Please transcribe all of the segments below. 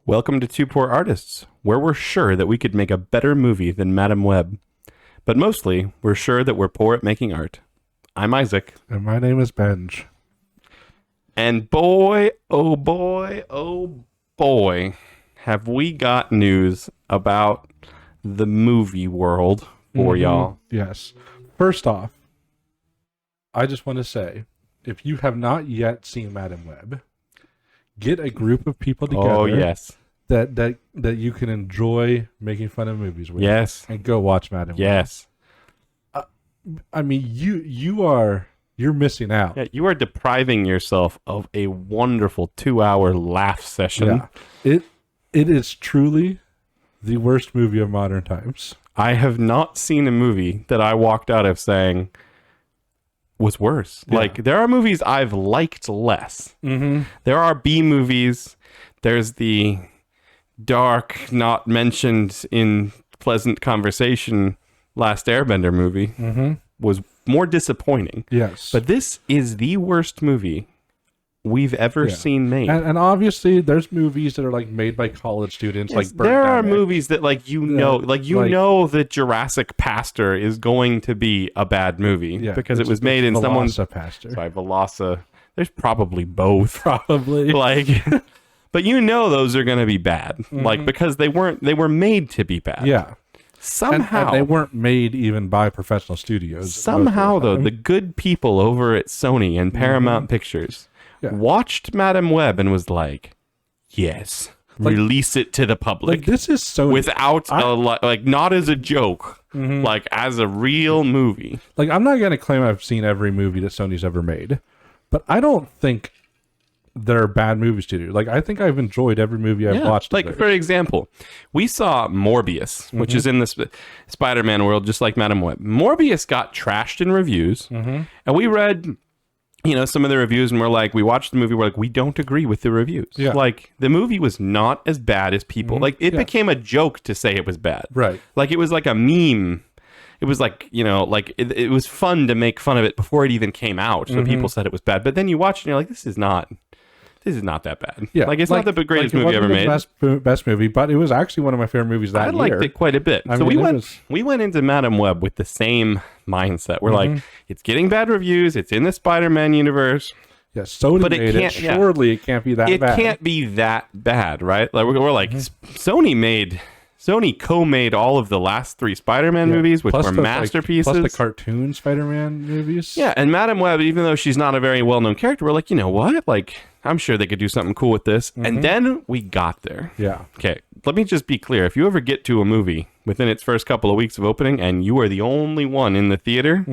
Welcome to Two Poor Artists, where we're sure that we could make a better movie than Madame Web. But mostly, we're sure that we're poor at making art. I'm Isaac. And my name is Benj. And boy, oh boy, oh boy, have we got news about the movie world for y'all. Yes. First off, I just want to say, if you have not yet seen Madame Web, get a group of people together. Oh, yes. That you can enjoy making fun of movies with. Yes. And go watch Madame Web. Yes. I mean, you're missing out. Yeah, you are depriving yourself of a wonderful 2-hour laugh session. Yeah. It is truly the worst movie of modern times. I have not seen a movie that I walked out of saying was worse. Yeah. Like, there are movies I've liked less. Mm-hmm. There are B movies. There's the dark, not mentioned in pleasant conversation Last Airbender movie. Mm-hmm. Was more disappointing. Yes. But this is the worst movie we've ever seen made. And obviously, there's movies that are like made by college students. Yes, Like there are Birdemic. movies that know that Jurassic Pastor is going to be a bad movie because it was made in someone's Pastor. Sorry, Velasa. There's probably both. Probably. Like, but those are going to be bad. Like, because they were made to be bad. Yeah. Somehow and they weren't made even by professional studios. Somehow though, the good people over at Sony and Paramount Pictures watched Madame Web and was like, yes, release it to the public. Like, this is so without not as a joke, like as a real movie. Like, I'm not going to claim I've seen every movie that Sony's ever made, but I don't think they're bad movies to do. Like, I think I've enjoyed every movie I've watched. Like, for example, we saw Morbius, which is in the Spider-Man world, just like Madame Web. Morbius got trashed in reviews, and we read, some of the reviews, and we're like, we watched the movie, we're like, we don't agree with the reviews. Yeah. Like, the movie was not as bad as people. Like, it became a joke to say it was bad. Right. Like, it was like a meme. It was like, it was fun to make fun of it before it even came out. So people said it was bad. But then you watch it and you're like, this is not that bad. Yeah. Like, it's not the greatest movie ever made. Best movie, but it was actually one of my favorite movies that year. I liked it quite a bit. So we went into Madame Web with the same mindset. We're like, it's getting bad reviews. It's in the Spider-Man universe. Yeah, Sony made it. Surely it can't be that bad. It can't be that bad, right? Like, we're like, Sony co-made all of the last 3 Spider-Man movies, which were masterpieces. Plus the cartoon Spider-Man movies. Yeah, and Madame Web, even though she's not a very well-known character, we're like, you know what? Like, I'm sure they could do something cool with this. And then we got there. Yeah. Okay, let me just be clear. If you ever get to a movie within its first couple of weeks of opening and you are the only one in the theater,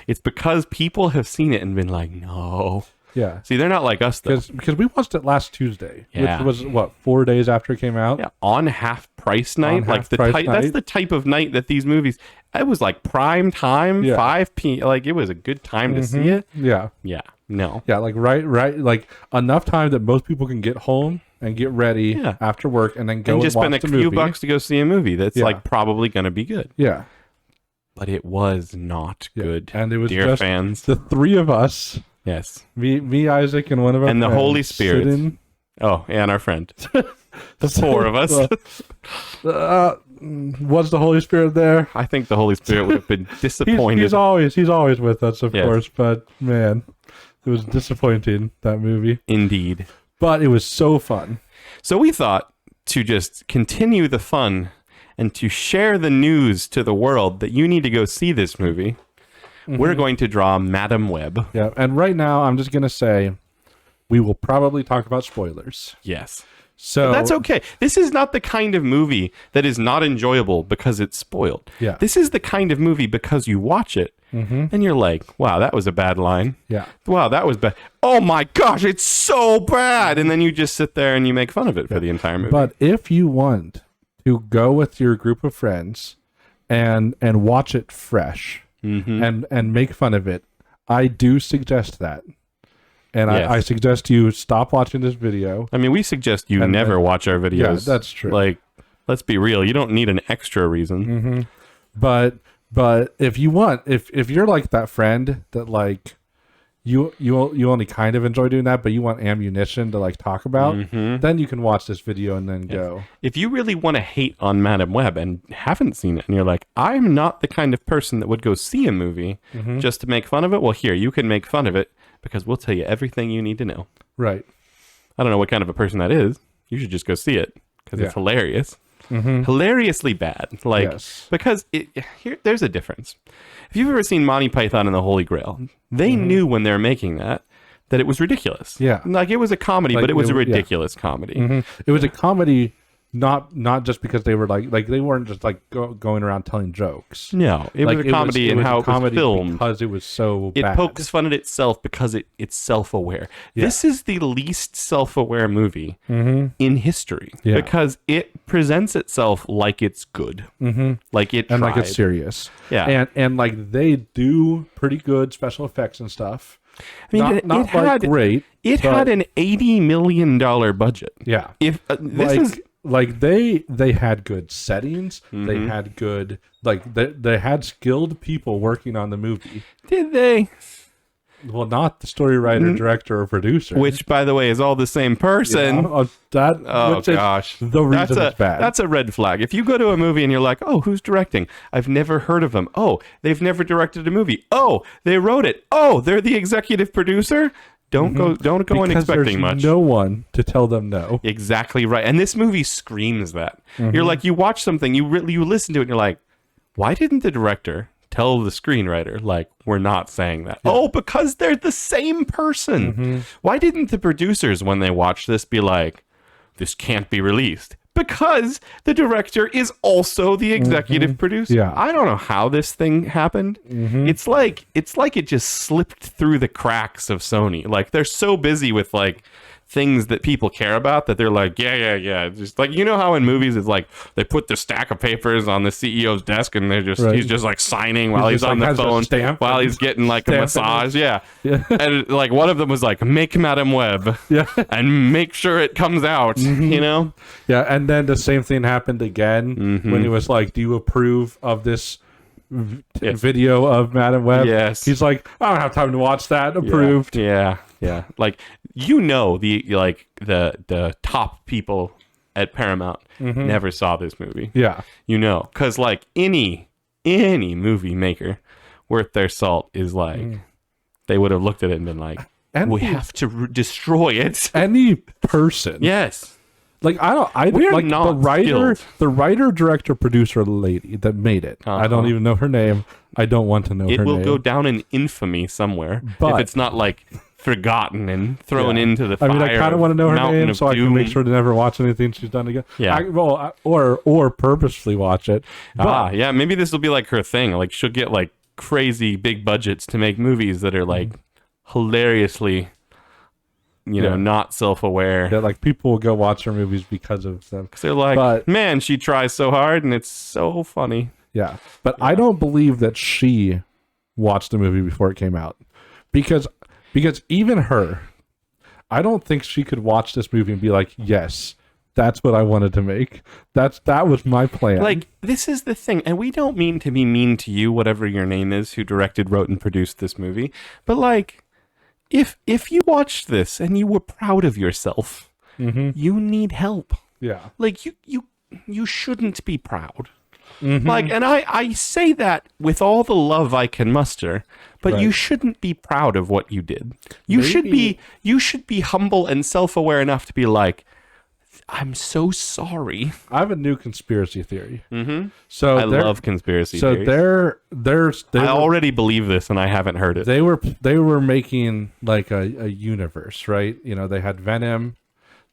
it's because people have seen it and been like, no. Yeah. See, they're not like us, though. Because we watched it last Tuesday, Yeah. which was, 4 days after it came out? Yeah, on half price night. On Like, half-price night. that's the type of night that these movies, it was like prime time, 5 p.m. Like, it was a good time to see it. Yeah. Yeah, no. Yeah, like right, like enough time that most people can get home and get ready after work and then go and just watch spend a the few movie. bucks to go see a movie that's like probably going to be good. Yeah. But it was not good, and it was dear just fans. the 3 of us. Yes. Me, Isaac, and one of our And the friends Holy Spirit. sitting- Oh, and our friend. The 4 of us. Was the Holy Spirit there? I think the Holy Spirit would have been disappointed. He's always with us, of course. But man, it was disappointing, that movie. Indeed. But it was so fun. So we thought to just continue the fun and to share the news to the world that you need to go see this movie. We're going to draw Madame Web. Yeah, and right now I'm just gonna say we will probably talk about spoilers. Yes. So But that's okay. This is not the kind of movie that is not enjoyable because it's spoiled. Yeah. This is the kind of movie because you watch it and you're like, wow, that was a bad line. Yeah. Wow, that was bad. Oh my gosh, it's so bad. And then you just sit there and you make fun of it for the entire movie. But if you want to go with your group of friends and watch it fresh and make fun of it, I do suggest that. And Yes. I suggest you stop watching this video. I mean, we suggest you never watch our videos. Yeah, that's true. Like, let's be real. You don't need an extra reason. But if you want, if you're like that friend that, like, you only kind of enjoy doing that, but you want ammunition to like talk about, then you can watch this video and then go. If you really want to hate on Madame Web and haven't seen it, and you're like, I'm not the kind of person that would go see a movie just to make fun of it, well, here, you can make fun of it because we'll tell you everything you need to know. Right. I don't know what kind of a person that is. You should just go see it because it's hilarious. Hilariously bad. Like, Yes. because here, there's a difference. If you've ever seen Monty Python and the Holy Grail, they knew when they were making that it was ridiculous. Yeah. Like, it was a comedy, Like, but it was a yeah. ridiculous comedy. It was a comedy, not just because they were like they weren't just like going around telling jokes. No, it was a comedy and how it was filmed. because it was so It bad. pokes fun at itself because it's self-aware. This is the least self-aware movie in history Yeah. because it presents itself like it's good, like it and tried. like it's serious. Yeah. and like they do pretty good special effects and stuff. I mean, Not it like had great. It but- had an $80 million budget. Yeah. If Like they had good settings. They had good they had skilled people working on the movie. did they? Well, not the story writer, director, or producer. Which, by the way, is all the same person. Oh which is gosh, the reason it's bad. That's a red flag. If you go to a movie and you're like, "Oh, who's directing? I've never heard of them. Oh, they've never directed a movie. Oh, they wrote it. Oh, they're the executive producer." Don't go in because expecting there's much. no one to tell them no. Exactly right. And this movie screams that. You're like, you watch something, you listen to it, and you're like, why didn't the director tell the screenwriter, like, we're not saying that? Oh, because they're the same person. Why didn't the producers, when they watch this, be like, this can't be released? Because the director is also the executive producer. Yeah. I don't know how this thing happened. It's like it just slipped through the cracks of Sony. Like, they're so busy with like things that people care about that they're like, yeah. Just like, you know how in movies it's like they put the stack of papers on the CEO's desk and he's just like signing while he's just, on like, the has a phone stamp while and he's getting like a stamp massage. Yeah. Yeah. And like one of them was like, make Madame Web Yeah. and make sure it comes out, you know? Yeah, and then the same thing happened again when he was like, "Do you approve of this video of Madame Web?" Yes. He's like, "I don't have time to watch that. Approved." Yeah. Like, the top people at Paramount never saw this movie. Yeah. Because like any movie maker worth their salt is like, they would have looked at it and been like, And we have to destroy it. Any person. Yes. Like We're like not the skilled. writer, director, producer lady that made it. I don't even know her name. I don't want to know It her will name. go down in infamy somewhere But- if it's not like forgotten and thrown into the fire. I mean, I kind of want to know her mountain name of so I can doom. make sure to never watch anything she's done again. Yeah. Or purposefully watch it. But Yeah, maybe this will be like her thing. Like, she'll get like crazy big budgets to make movies that are like hilariously, not self-aware. that like people will go watch her movies because of them. They're like, But- man, she tries so hard and it's so funny. Yeah. But I don't believe that she watched the movie before it came out. Because even her, I don't think she could watch this movie and be like, yes, that's what I wanted to make. That was my plan. Like, this is the thing, and we don't mean to be mean to you, whatever your name is, who directed, wrote, and produced this movie. But like, if you watched this and you were proud of yourself, you need help. yeah. Like, you shouldn't be proud. Like, and I say that with all the love I can muster, but you Right. shouldn't be proud of what you did. You Maybe- should be humble and self-aware enough to be like, I'm so sorry. I have a new conspiracy theory. So I love conspiracy so theories. they I were, already believe this and I haven't heard it. they were making like a universe, right? They had Venom,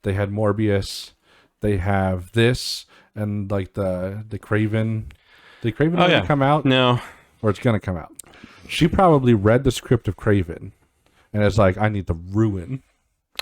they had Morbius, they have this, and like the Craven. Did Craven ever come out? No. Or it's gonna come out. She probably read the script of Craven and is like, I need to ruin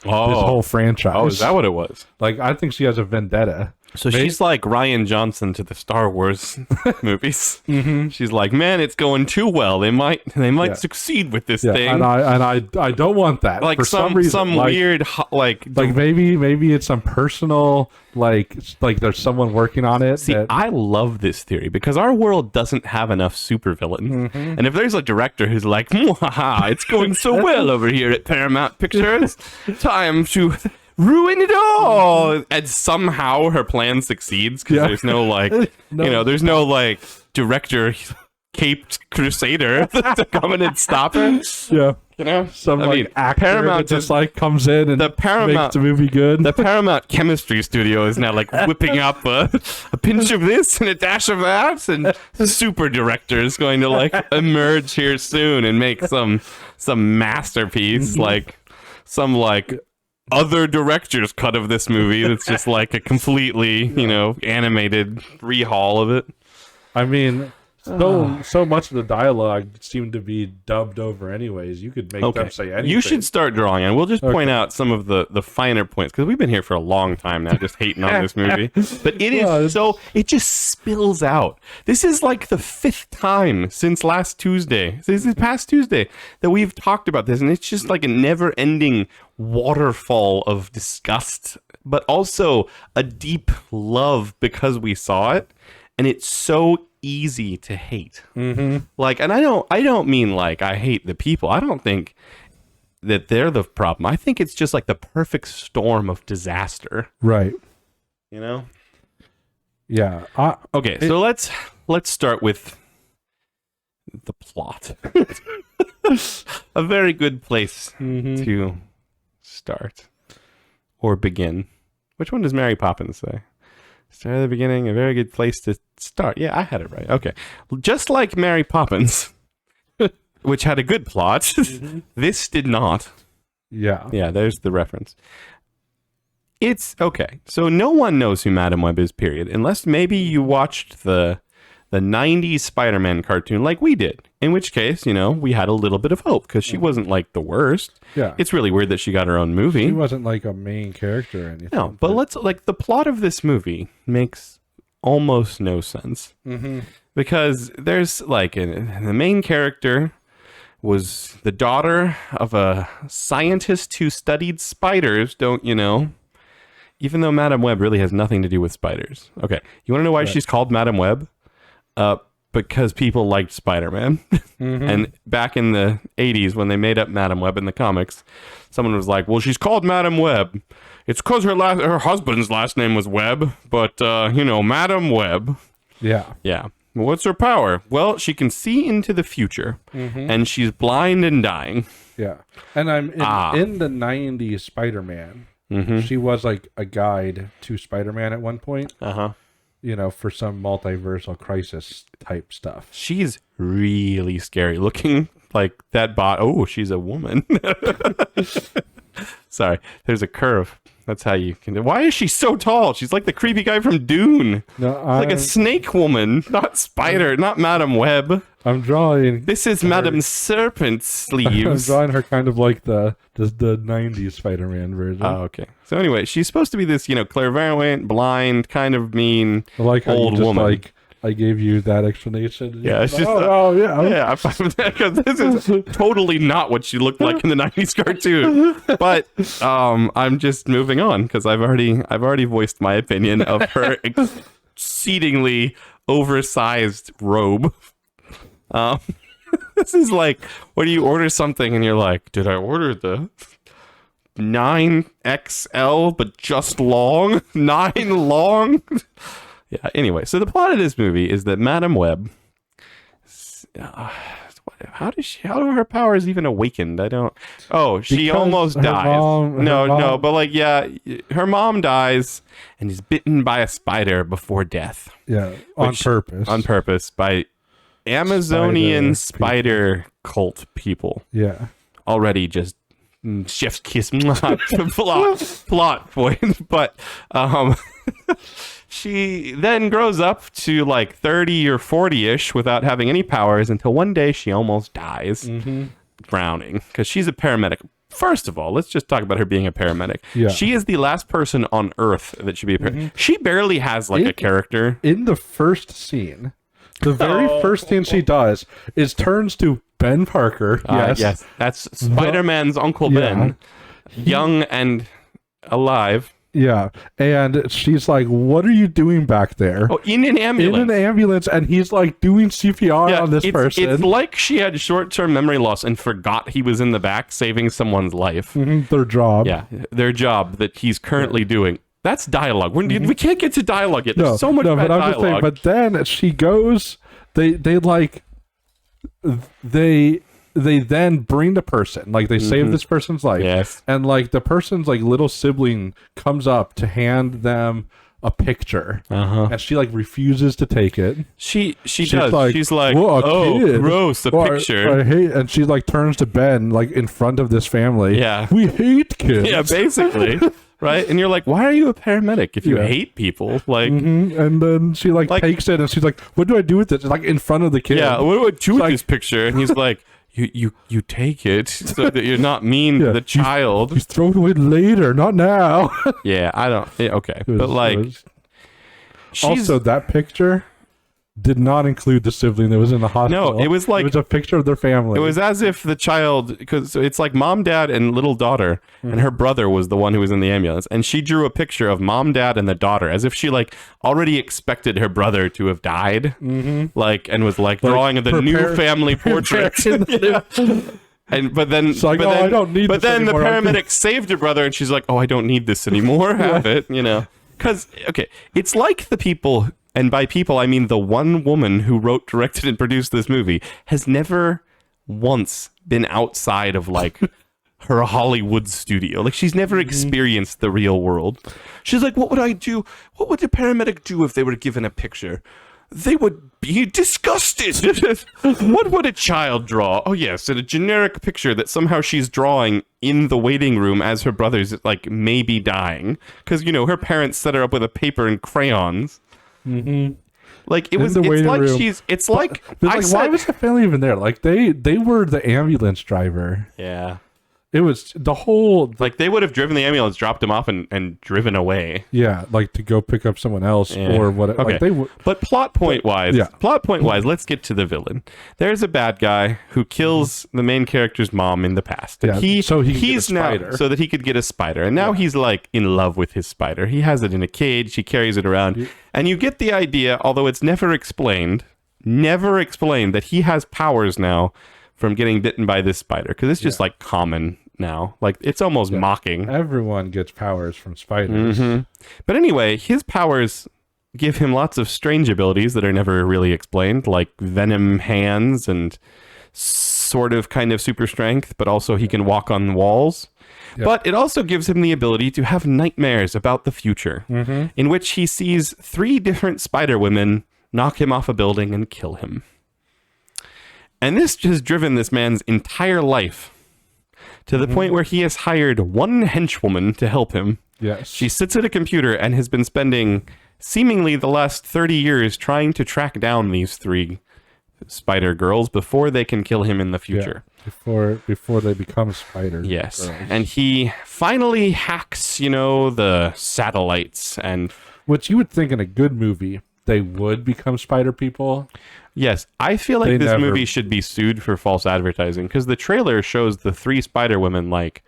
this whole franchise. Oh, is that what it was? Like, I think she has a vendetta So she's like Ryan Johnson to the Star Wars movies. She's like, man, it's going too well. They might Yeah. succeed with this Yeah, thing. and I don't want that. Like for some reason, some weird like maybe it's some personal like there's someone working on it. See, I love this theory because our world doesn't have enough supervillains. And if there's a director who's like, "Mwahaha, it's going so well over here at Paramount Pictures, time to ruin it all," and somehow her plan succeeds because there's no like, there's no like director caped crusader to come in and stop her. Yeah. You know, Some actor Paramount that just like comes in and the Paramount makes the movie good. The Paramount Chemistry Studio is now like whipping up a pinch of this and a dash of that, and super director is going to like emerge here soon and make some masterpiece, like some like other director's cut of this movie. That's just like a completely animated rehaul of it. I mean, so much of the dialogue seemed to be dubbed over anyways. You could make them say anything. You should start drawing, and we'll just point out some of the finer points because we've been here for a long time now, just hating on this movie. But it is it just spills out. This is like the 5th time since last Tuesday, since this past Tuesday, that we've talked about this, and it's just like a never-ending waterfall of disgust, but also a deep love because we saw it, and it's so easy to hate. Like, and I don't mean like I hate the people. I don't think that they're the problem. I think it's just like the perfect storm of disaster. Right. You know? Yeah. Okay, so let's start with the plot. A very good place to start or begin. Which one does Mary Poppins say? Start at the beginning, a very good place to start. Yeah, I had it right. Okay. Just like Mary Poppins, which had a good plot, this did not. Yeah. Yeah, there's the reference. It's okay. So no one knows who Madam Web is, period. Unless maybe you watched the 90s Spider-Man cartoon like we did. In which case, we had a little bit of hope because she wasn't like the worst. Yeah. It's really weird that she got her own movie. She wasn't like a main character or anything. No, but let's the plot of this movie makes almost no sense. Because there's like the main character was the daughter of a scientist who studied spiders, don't you know? Even though Madam Web really has nothing to do with spiders. Okay, you want to know why she's called Madam Web? Because people liked Spider-Man. And back in the 80s when they made up Madam Web in the comics, someone was like, well, she's called Madam Web. It's because her husband's last name was Webb, but, Madam Web. Yeah. Yeah. What's her power? Well, she can see into the future, and she's blind and dying. Yeah. And I'm in the 90s Spider-Man. She was like a guide to Spider-Man at one point. For some multiversal crisis type stuff. She's really scary looking. Like that bot. Oh, she's a woman. Sorry, there's a curve. That's how you can do. Why is she so tall? She's like the creepy guy from Dune. No, like a snake woman, not spider, not Madam Web. I'm drawing. This is Madam Serpent sleeves. I'm drawing her kind of like the 90s Spider-Man version. Oh, okay. So anyway, she's supposed to be this, clairvoyant, blind, kind of mean I like how old you just woman. Like I gave you that explanation. Yeah, it's just yeah. I'm fine with that because this is totally not what she looked like in the '90s cartoon. But I'm just moving on because I've already voiced my opinion of her exceedingly oversized robe. This is like, what do you order something and you're like, did I order the 9XL but just long? 9 long? Yeah, anyway, so the plot of this movie is that Madam Web, how are her powers even awakened? She Because almost her dies. mom- No, but like, yeah, her mom dies and is bitten by a spider before death. Yeah, on Which- purpose. On purpose by Amazonian spider cult people. Yeah. Already just chef's kiss plot point. But she then grows up to like 30 or 40-ish without having any powers until one day she almost dies drowning because she's a paramedic. First of all, let's just talk about her being a paramedic. Yeah. She is the last person on Earth that should be a paramedic. She barely has like a character. In the first scene, the very first thing she does is turns to Ben Parker. Yes, that's Spider-Man's Uncle Ben, young and alive. Yeah, and she's like, "What are you doing back there?" Oh, in an ambulance. In an ambulance, and he's like doing CPR on this person. It's like she had short-term memory loss and forgot he was in the back saving someone's life. Their job. Yeah, their job that he's currently doing. That's dialogue. We can't get to dialogue yet. There's so much bad but I'm dialogue. just saying, but then she goes. They then bring the person, like they save this person's life. Yes. And like the person's like little sibling comes up to hand them a picture. And she like refuses to take it. She does. She's like, "Whoa, a oh, kid. gross, a picture. I hate," and she like turns to Ben like in front of this family. Yeah. "We hate kids." Yeah, basically. Right? And you're like, why are you a paramedic if you hate people? Like, And then she like takes it and she's like, "What do I do with this?" It's like in front of the kid. yeah, what do I do with this picture? And he's like, you take it so that you're not mean to the child. You throw it away later, not now. Yeah, I don't. Yeah, okay, but like, she's, also that picture did not include the sibling that was in the hospital. No, it was like- it was a picture of their family. it was as if the child, because it's like mom, dad, and little daughter, and her brother was the one who was in the ambulance, and she drew a picture of mom, dad, and the daughter, as if she like already expected her brother to have died, like, and was like drawing the new family portrait. Yeah. And but then, like, but "Oh, then, I don't need but this then the anymore. paramedic saved her brother, and she's like, "Oh, I don't need this anymore. Have it, you know." Because it's like the people. And by people, I mean the one woman who wrote, directed, and produced this movie has never once been outside of like her Hollywood studio. Like she's never experienced the real world. She's like, what would I do? What would a paramedic do if they were given a picture? They would be disgusted. What would a child draw? Oh yes, and a generic picture that somehow she's drawing in the waiting room as her brother's like maybe dying. Because, you know, her parents set her up with a paper and crayons. Like it was, the it's waiting like room. it's like, But, I like, said, why was the family even there? Like they were the ambulance driver. yeah, It was the whole like they would have driven the ambulance, dropped him off, and driven away. like to go pick up someone else Yeah. or what. Okay. Like they were. But plot point wise, Yeah. let's get to the villain. There's a bad guy who kills the main character's mom in the past. And Yeah, so he could get a he's now spider. so that he could get a spider. And now he's like in love with his spider. He has it in a cage, he carries it around. And you get the idea, although it's never explained that he has powers now from getting bitten by this spider, because it's just like common now. Like it's almost mocking. Everyone gets powers from spiders. But anyway, his powers give him lots of strange abilities that are never really explained, like venom hands and sort of kind of super strength, but also he can walk on walls. But it also gives him the ability to have nightmares about the future, in which he sees 3 different spider women knock him off a building and kill him. And this has driven this man's entire life to the point where he has hired one henchwoman to help him. Yes. She sits at a computer and has been spending seemingly the last 30 years trying to track down these 3 spider girls before they can kill him in the future. Before they become spiders. Yes. girls. And he finally hacks, the satellites and Which you would think in a good movie they would become spider people. yes, I feel like They this never- movie should be sued for false advertising because the trailer shows the 3 spider women like,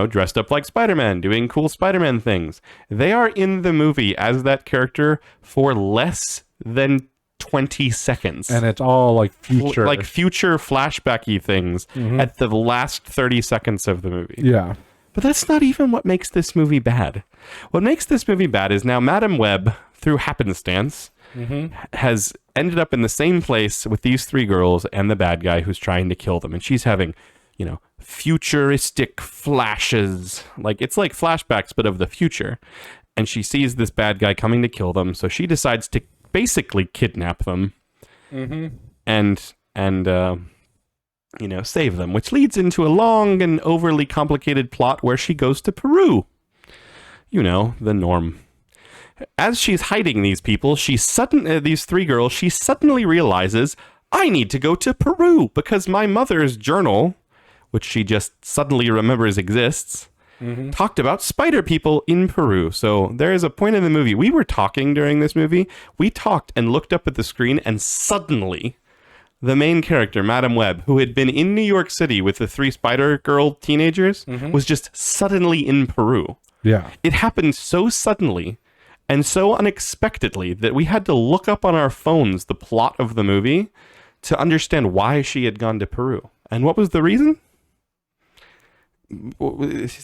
dressed up like Spider-Man, doing cool Spider-Man things. They are in the movie as that character for less than 20 seconds. And it's all like future. Like future flashbacky things at the last 30 seconds of the movie. yeah. But that's not even what makes this movie bad. What makes this movie bad is now Madam Web, through happenstance, has ended up in the same place with these 3 girls and the bad guy who's trying to kill them. And she's having, futuristic flashes. Like, it's like flashbacks, but of the future. And she sees this bad guy coming to kill them. So she decides to basically kidnap them and save them, which leads into a long and overly complicated plot where she goes to Peru. The norm. As she's hiding these people, these 3 girls, she suddenly realizes, I need to go to Peru because my mother's journal which she just suddenly remembers exists, talked about spider people in Peru. So there is a point in the movie. We were talking during this movie. We talked and looked up at the screen, and suddenly the main character, Madam Web, who had been in New York City with the 3 Spider Girl teenagers, was just suddenly in Peru. Yeah. It happened so suddenly and so unexpectedly that we had to look up on our phones the plot of the movie to understand why she had gone to Peru. And what was the reason?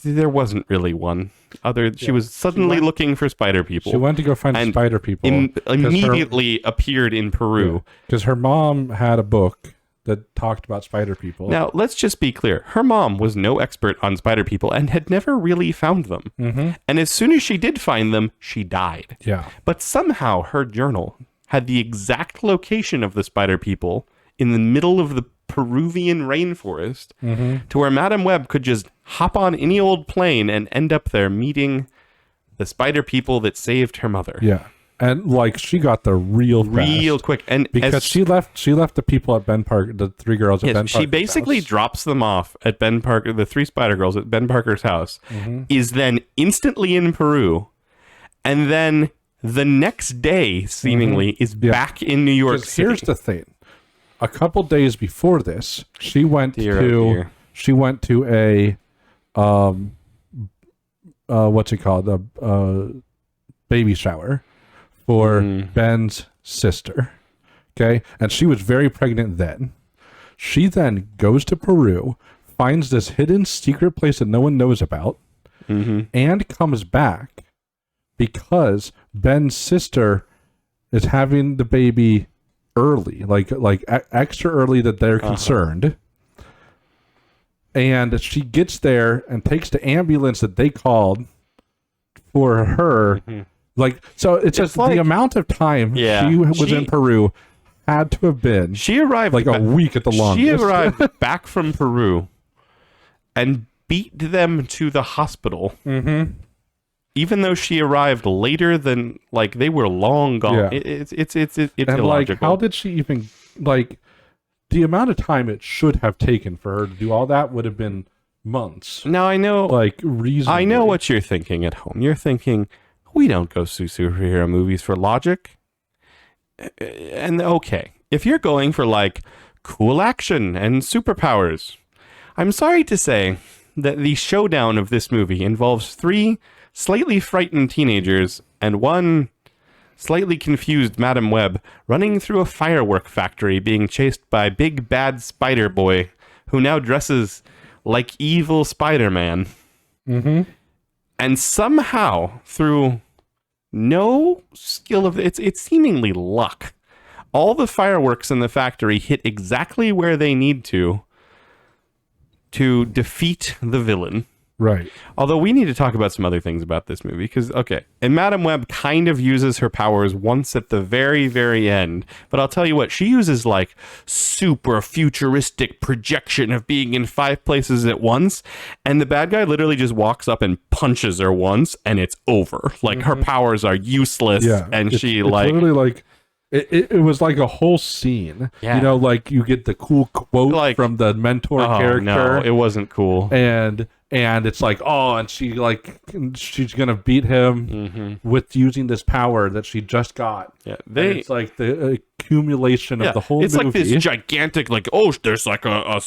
There wasn't really one. She was suddenly looking for spider people. She went to go find and spider people. Immediately appeared in Peru. Because her mom had a book that talked about spider people. Now, let's just be clear. Her mom was no expert on spider people and had never really found them. And as soon as she did find them, she died. Yeah. But somehow her journal had the exact location of the spider people in the middle of the Peruvian rainforest to where Madam Web could just hop on any old plane and end up there meeting the spider people that saved her mother. Yeah. And like she got there real quick. And because she left the people at Ben Park, the 3 girls at Ben Parker. She basically drops them off at Ben Parker, the 3 spider girls at Ben Parker's house, is then instantly in Peru, and then the next day seemingly is back in New York City. Here's the thing. A couple days before this, she went to a what's it called? A baby shower for Ben's sister. Okay? And she was very pregnant then. She then goes to Peru, finds this hidden secret place that no one knows about, and comes back because Ben's sister is having the baby early, like extra early that they're concerned. And she gets there and takes the ambulance that they called for her. Like, so it's just like, the amount of time she was in Peru had to have been she arrived like a week at the longest. She arrived back from Peru and beat them to the hospital. Even though she arrived later than, like, they were long gone. Yeah. It's and illogical. like, how did she even, like, the amount of time it should have taken for her to do all that would have been months. Now I know, like, reasonably. I know what you're thinking at home. You're thinking, we don't go see superhero movies for logic. And okay, if you're going for like cool action and superpowers, I'm sorry to say that the showdown of this movie involves 3 slightly frightened teenagers and 1 slightly confused Madam Web running through a firework factory being chased by big bad Spider Boy, who now dresses like evil Spider-Man. And somehow, through no skill of it's seemingly luck, all the fireworks in the factory hit exactly where they need to defeat the villain. Right. Although we need to talk about some other things about this movie, because, okay, and Madam Web kind of uses her powers once at the very, very end, but I'll tell you what, she uses like super futuristic projection of being in 5 places at once, and the bad guy literally just walks up and punches her once, and it's over. Like, her powers are useless, and it's literally like, it was like a whole scene. Yeah. You know, like you get the cool quote like, from the mentor character. No, it wasn't cool. And it's like, oh, and she's gonna beat him with using this power that she just got. Yeah, it's like the accumulation of the whole it's movie. Like this gigantic, like, oh, there's like a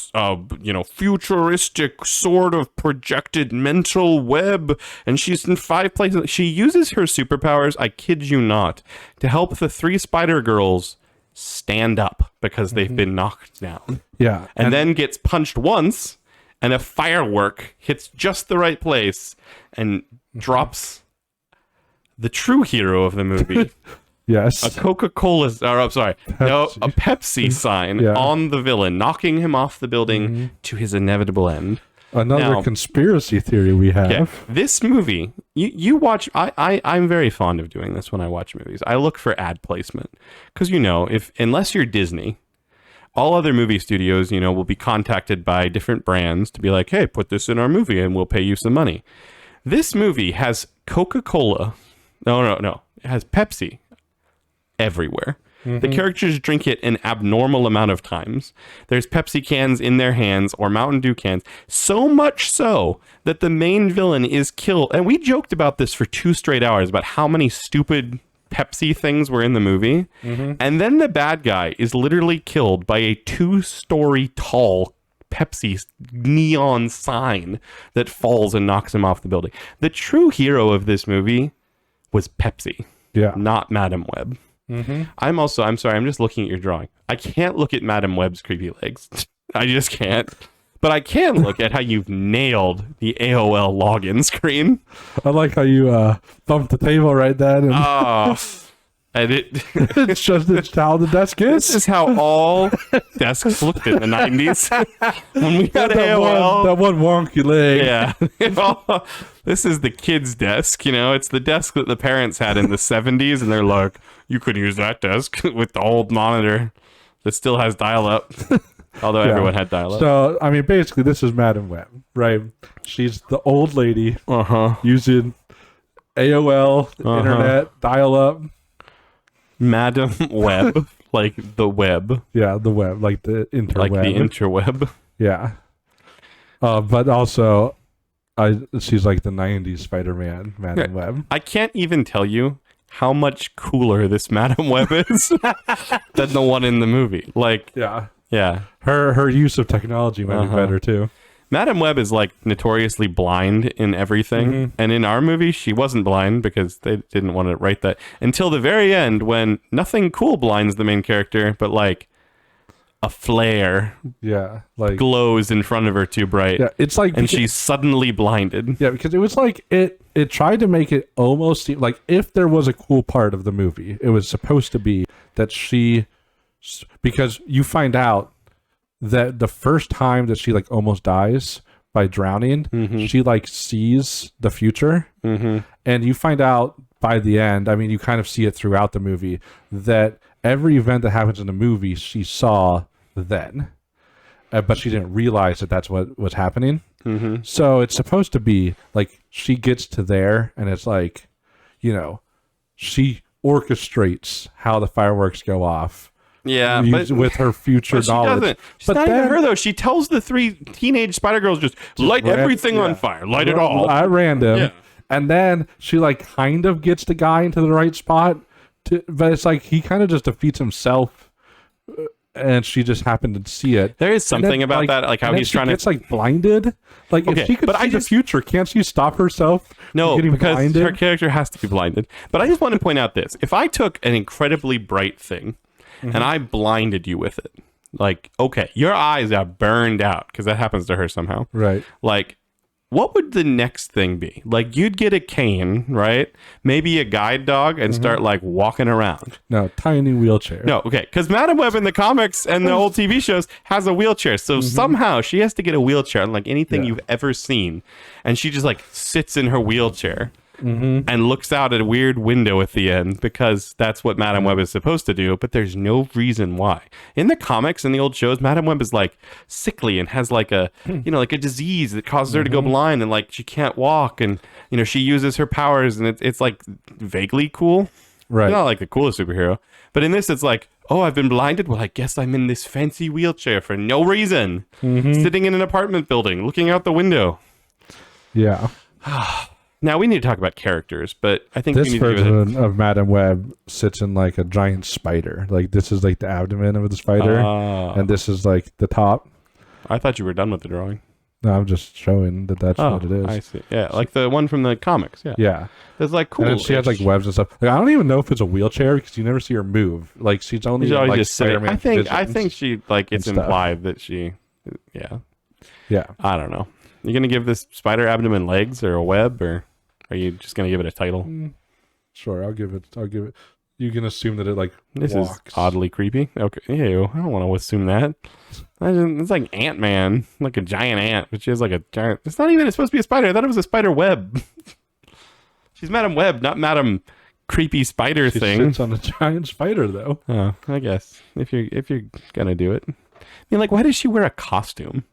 futuristic sort of projected mental web, and she's in 5 places. She uses her superpowers, I kid you not, to help the 3 Spider Girls stand up because they've been knocked down. Yeah, and then gets punched once, and a firework hits just the right place and drops the true hero of the movie. Yes. A Coca-Cola, or I'm sorry, no, a Pepsi sign on the villain, knocking him off the building to his inevitable end. Another conspiracy theory we have. Okay, this movie, you watch, I'm very fond of doing this when I watch movies. I look for ad placement. Because, unless you're Disney, all other movie studios, will be contacted by different brands to be like, hey, put this in our movie and we'll pay you some money. This movie has Coca-Cola. No. It has Pepsi everywhere. The characters drink it an abnormal amount of times. There's Pepsi cans in their hands or Mountain Dew cans. So much so that the main villain is killed. And we joked about this for 2 straight hours about how many stupid Pepsi things were in the movie. And then the bad guy is literally killed by a 2-story tall Pepsi neon sign that falls and knocks him off the building. The true hero of this movie was Pepsi, not Madam Web. I'm sorry, I'm just looking at your drawing. I can't look at Madam Web's creepy legs. I just can't. But I can look at how you've nailed the AOL login screen. I like how you bumped the table right then. And And it's how the desk is. this is how all desks looked in the 90s. When we had AOL. That one wonky leg. Yeah. This is the kids' desk, it's the desk that the parents had in the 70s, and they're like, you could use that desk with the old monitor that still has dial-up. Although everyone had dial-up. So, I mean, basically, this is Madam Web, right? She's the old lady using AOL, internet, dial-up. Madam Web, like the web. Yeah, the web, like the interweb. Like the interweb. Yeah. But also, she's like the 90s Spider-Man, Madam Web. I can't even tell you how much cooler this Madam Web is than the one in the movie. Like, yeah. Her use of technology might be better, too. Madam Web is like notoriously blind in everything. And in our movie, she wasn't blind because they didn't want to write that until the very end when nothing cool blinds the main character, but like a flare glows in front of her too bright. Yeah, it's like... And she's suddenly blinded. Yeah, because it was like it tried to make it almost seem like if there was a cool part of the movie, it was supposed to be that because you find out that the first time that she like almost dies by drowning, she like sees the future, and you find out by the end, I mean, you kind of see it throughout the movie, that every event that happens in the movie she saw then, but she didn't realize that that's what was happening. So it's supposed to be like she gets to there and it's like, she orchestrates how the fireworks go off. Yeah, with her future knowledge. She's not even her though. She tells the 3 teenage Spider Girls just light everything on fire, light it all. I random, and then she like kind of gets the guy into the right spot, but it's like he kind of just defeats himself, and she just happened to see it. There is something about that, like how he's trying to. It's like blinded. Like if she could see the future, can't she stop herself? No, from getting because blinded? her character has to be blinded. But I just want to point out this: if I took an incredibly bright thing and I blinded you with it, like, okay, your eyes are burned out because that happens to her somehow. Right. Like, what would the next thing be? Like, you'd get a cane, right? Maybe a guide dog and start, like, walking around. No, tiny wheelchair. No, okay, because Madam Web in the comics and the old TV shows has a wheelchair. So somehow she has to get a wheelchair, unlike anything you've ever seen. And she just, like, sits in her wheelchair. And looks out at a weird window at the end because that's what Madam Web is supposed to do, but there's no reason why. In the comics and the old shows, Madam Web is like sickly and has like a like a disease that causes her to go blind and like she can't walk and she uses her powers and it's like vaguely cool. Right. Not like the coolest superhero. But in this it's like, oh, I've been blinded? Well, I guess I'm in this fancy wheelchair for no reason. Sitting in an apartment building, looking out the window. Yeah. Now, we need to talk about characters, but I think this we need to version of Madam Web sits in like a giant spider. Like this is like the abdomen of the spider, and this is like the top. I thought you were done with the drawing. No, I'm just showing that that's what it is. I see. Yeah, like the one from the comics. Yeah. Yeah. There's like cool. And then she has like webs and stuff. Like, I don't even know if it's a wheelchair because you never see her move. Like she's only She's always like just sitting. Spider-Man I think she like it's implied that she. Yeah. I don't know. You gonna give this spider abdomen legs or a web or? Are you just gonna give it a title? Sure, I'll give it. You can assume that it like this walks. Is oddly creepy. Okay, ew. I don't want to assume that. It's like Ant-Man, like a giant ant, but she has like a giant. It's not even. It's supposed to be a spider. I thought it was a spider web. She's Madam Web, not Madam Creepy Spider she thing. Sits on a giant spider though. Oh, I guess if you're gonna do it. I mean, like, why does she wear a costume?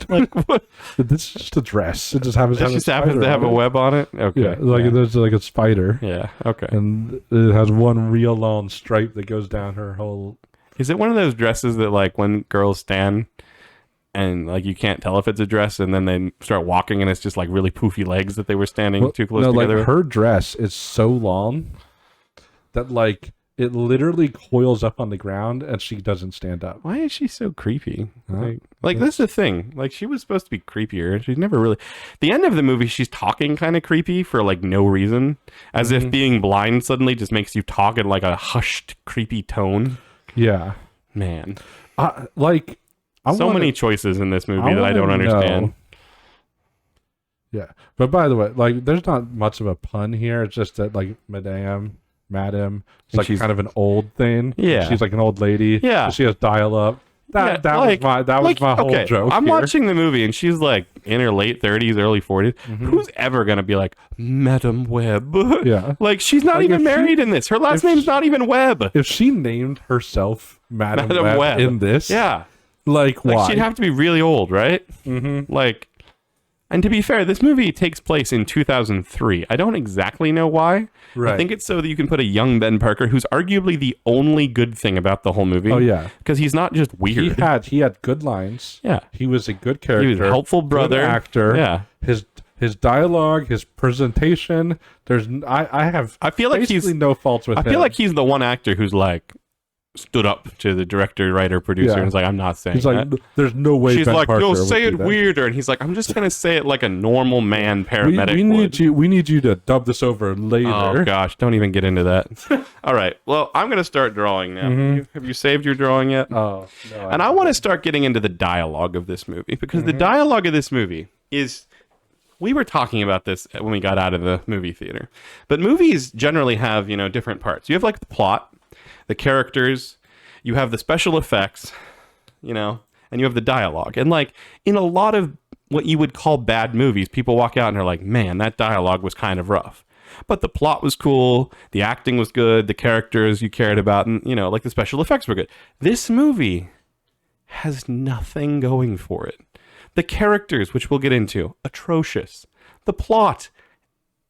Like, what? This is just a dress. It just happens to It have just a happens spider to have on a it. web on it? Okay. Yeah, like there's like a spider, Yeah, okay. and it has one real long stripe that goes down her whole. Is it one of those dresses that, like, when girls stand and, like, you can't tell if it's a dress, and then they start walking and it's just, like, really poofy legs that they were standing too close No, together? like her dress is so long that like it literally coils up on the ground and she doesn't stand up. Why is she so creepy? Huh? Like that's the thing. Like, she was supposed to be creepier. She's never really. The end of the movie, she's talking kind of creepy for like no reason, as if being blind suddenly just makes you talk in like a hushed, creepy tone. Yeah, Man, like so many choices in this movie that I don't wanna understand. know- Yeah, but by the way, like there's not much of a pun here. It's just that like madam, And it's like she's- kind of an old thing. Yeah. she's like an old lady. Yeah. so she has dial up. That like- was my whole okay, joke. I'm here. watching the movie and she's like in her late 30s, early 40s. Who's ever gonna be like Madam Webb? Yeah. Like, she's not Like, even if she- married in this. Her last if name's she- not even Webb. If she named herself Madam Web in this, Yeah. like Like, why? she'd have to be really old, right? Mm-hmm. Like, and to be fair, this movie takes place in 2003. I don't exactly know why. Right. I think it's so that you can put a young Ben Parker, who's arguably the only good thing about the whole movie. Oh yeah, Because he's not just he weird. had good lines. Yeah. He was a good He character. was a helpful brother. good actor. Yeah. His dialogue, his presentation. I feel like basically he's no faults with I him. feel like he's the one actor who's like stood up to the director, writer, producer, Yeah. and is like, I'm not saying he's like, that. there's no way. She's Ben like, Parker no, would say do it that. weirder. And he's like, I'm just going to say it like a normal man paramedic We would. need you to dub this over later. Oh gosh, don't even get into that. All right, well, I'm gonna start drawing now. Have you saved your drawing yet? Oh no. And I want to start getting into the dialogue of this movie, because the dialogue of this movie is. We were talking about this when we got out of the movie theater, but movies generally have, different parts. You have like the plot, the characters, you have the special effects, and you have the dialogue. And like in a lot of what you would call bad movies, people walk out and they're like, man, that dialogue was kind of rough. But the plot was cool, the acting was good, the characters you cared about, and like the special effects were good. This movie has nothing going for it. The characters, which we'll get into, atrocious. The plot,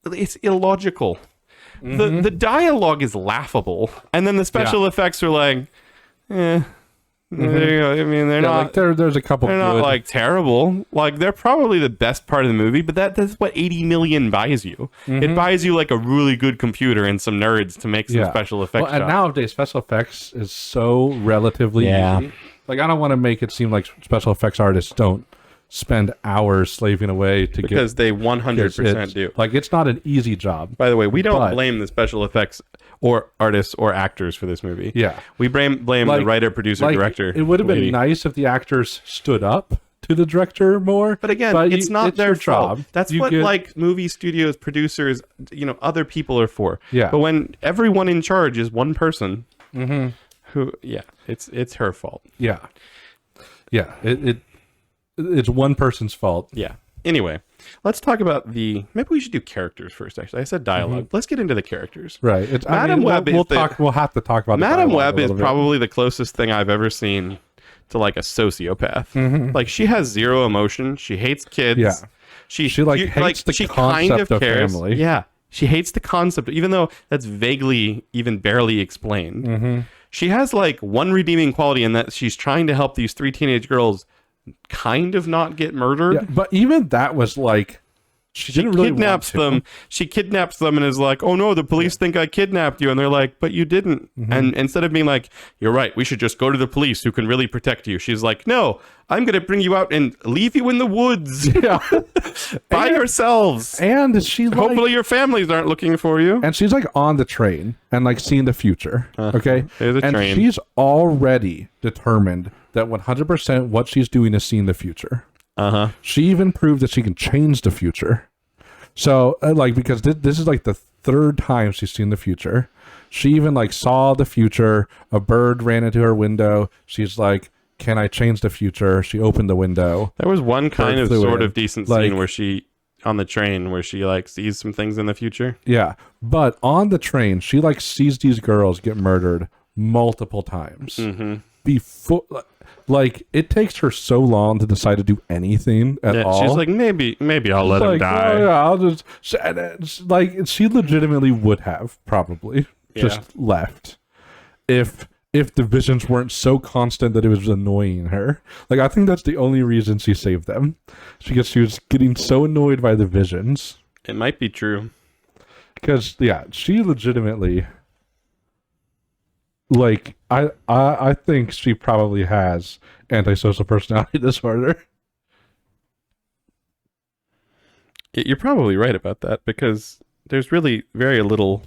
it's illogical. The dialogue is laughable, and then the special effects are like, there you go. I mean, they're not. like there's a couple. They're not good, like terrible. Like, they're probably the best part of the movie, but that's what 80 million buys you. It buys you like a really good computer and some nerds to make some special effects. Well, and shots. nowadays, special effects is so relatively Yeah. easy. Like, I don't want to make it seem like special effects artists don't spend hours slaving away to because they get 100% do. Like, it's not an easy job. By the way, we don't But- blame the special effects or artists or actors for this movie. Yeah. We blame the Like- writer, producer, director. It would have been lady. nice if the actors stood up to the director more. But again, it's not their your fault. job. That's You what get- like movie studios, producers, other people are for. Yeah. But when everyone in charge is one person, who, it's her fault. Yeah. Yeah. It's one person's fault. Yeah. Anyway, let's talk about maybe we should do characters first. Actually, I said dialog Let's get into the characters. Right. It's, Madam Web we'll is the- we'll have to talk about the Madam dialogue Web a is little bit. probably the closest thing I've ever seen to like a sociopath. Like, she has zero emotion. She hates kids. Yeah. She hates the concept of family. Yeah. She hates the concept, even though that's vaguely, even barely explained. She has like one redeeming quality in that she's trying to help these 3 teenage girls kind of not get murdered. Yeah, but even that was like she didn't really Kidnaps want to. them. She kidnaps them and is like, "Oh no, the police think I kidnapped you," and they're like, "But you didn't." And instead of being like, "You're right, we should just go to the police who can really protect you," she's like, "No, I'm gonna bring you out and leave you in the woods Yeah. by yourselves. And she like, Hopefully your families aren't looking for you." and she's like on the train and like seeing the future. Okay. There's a and train. she's already determined that 100% what she's doing is seeing the future. She even proved that she can change the future. So like, because this is like the 3rd time she's seen the future. She even like saw the future. A bird ran into her window. She's like, can I change the future? She opened the window. There was one kind of flew sort in. of decent Like- scene where she on the train where she like sees some things in the future. Yeah. But on the train, she like sees these girls get murdered multiple times. Before like it takes her so long to decide to do anything at all. She's like, maybe I'll let him die. Oh, yeah, I'll just and it's like she legitimately would have probably just left if the visions weren't so constant that it was annoying her. Like I think that's the only reason she saved them, because she was getting so annoyed by the visions. It might be true. Because she legitimately, like I think she probably has antisocial personality disorder. You're probably right about that, because there's really very little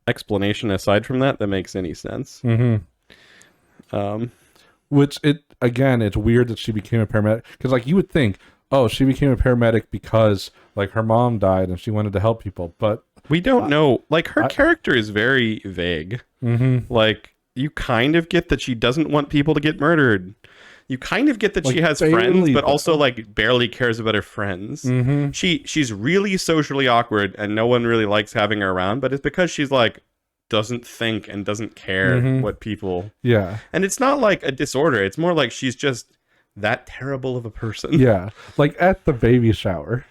explanation aside from that makes any sense. Which it's weird that she became a paramedic, because like you would think, oh, she became a paramedic because like her mom died and she wanted to help people, but we don't know. Like her character is very vague. Like you kind of get that she doesn't want people to get murdered. You kind of get that like she has friends, but also like barely cares about her friends. She's really socially awkward and no one really likes having her around, but it's because she's like doesn't think and doesn't care what people. Yeah. And it's not like a disorder. It's more like she's just that terrible of a person. Yeah. Like at the baby shower.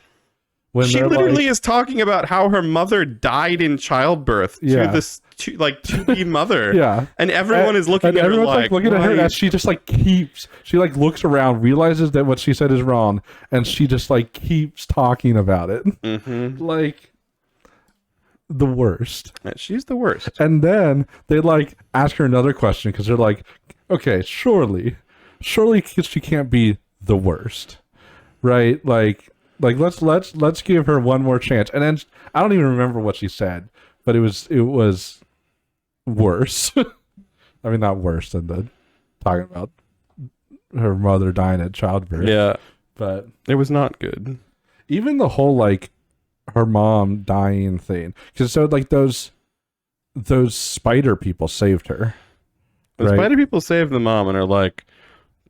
When she literally is talking about how her mother died in childbirth to this to-be mother. Yeah. And everyone is looking at her like looking at her as she just like she like looks around, realizes that what she said is wrong, and she just like keeps talking about it. Like the worst. She's the worst. And then they like ask her another question because they're like, okay, surely she can't be the worst, right? Like let's give her one more chance. And then I don't even remember what she said, but it was worse. I mean, not worse than the talking about her mother dying at childbirth. Yeah, but it was not good. Even the whole like her mom dying thing, because so like those spider people saved her. The spider people saved the mom and are like,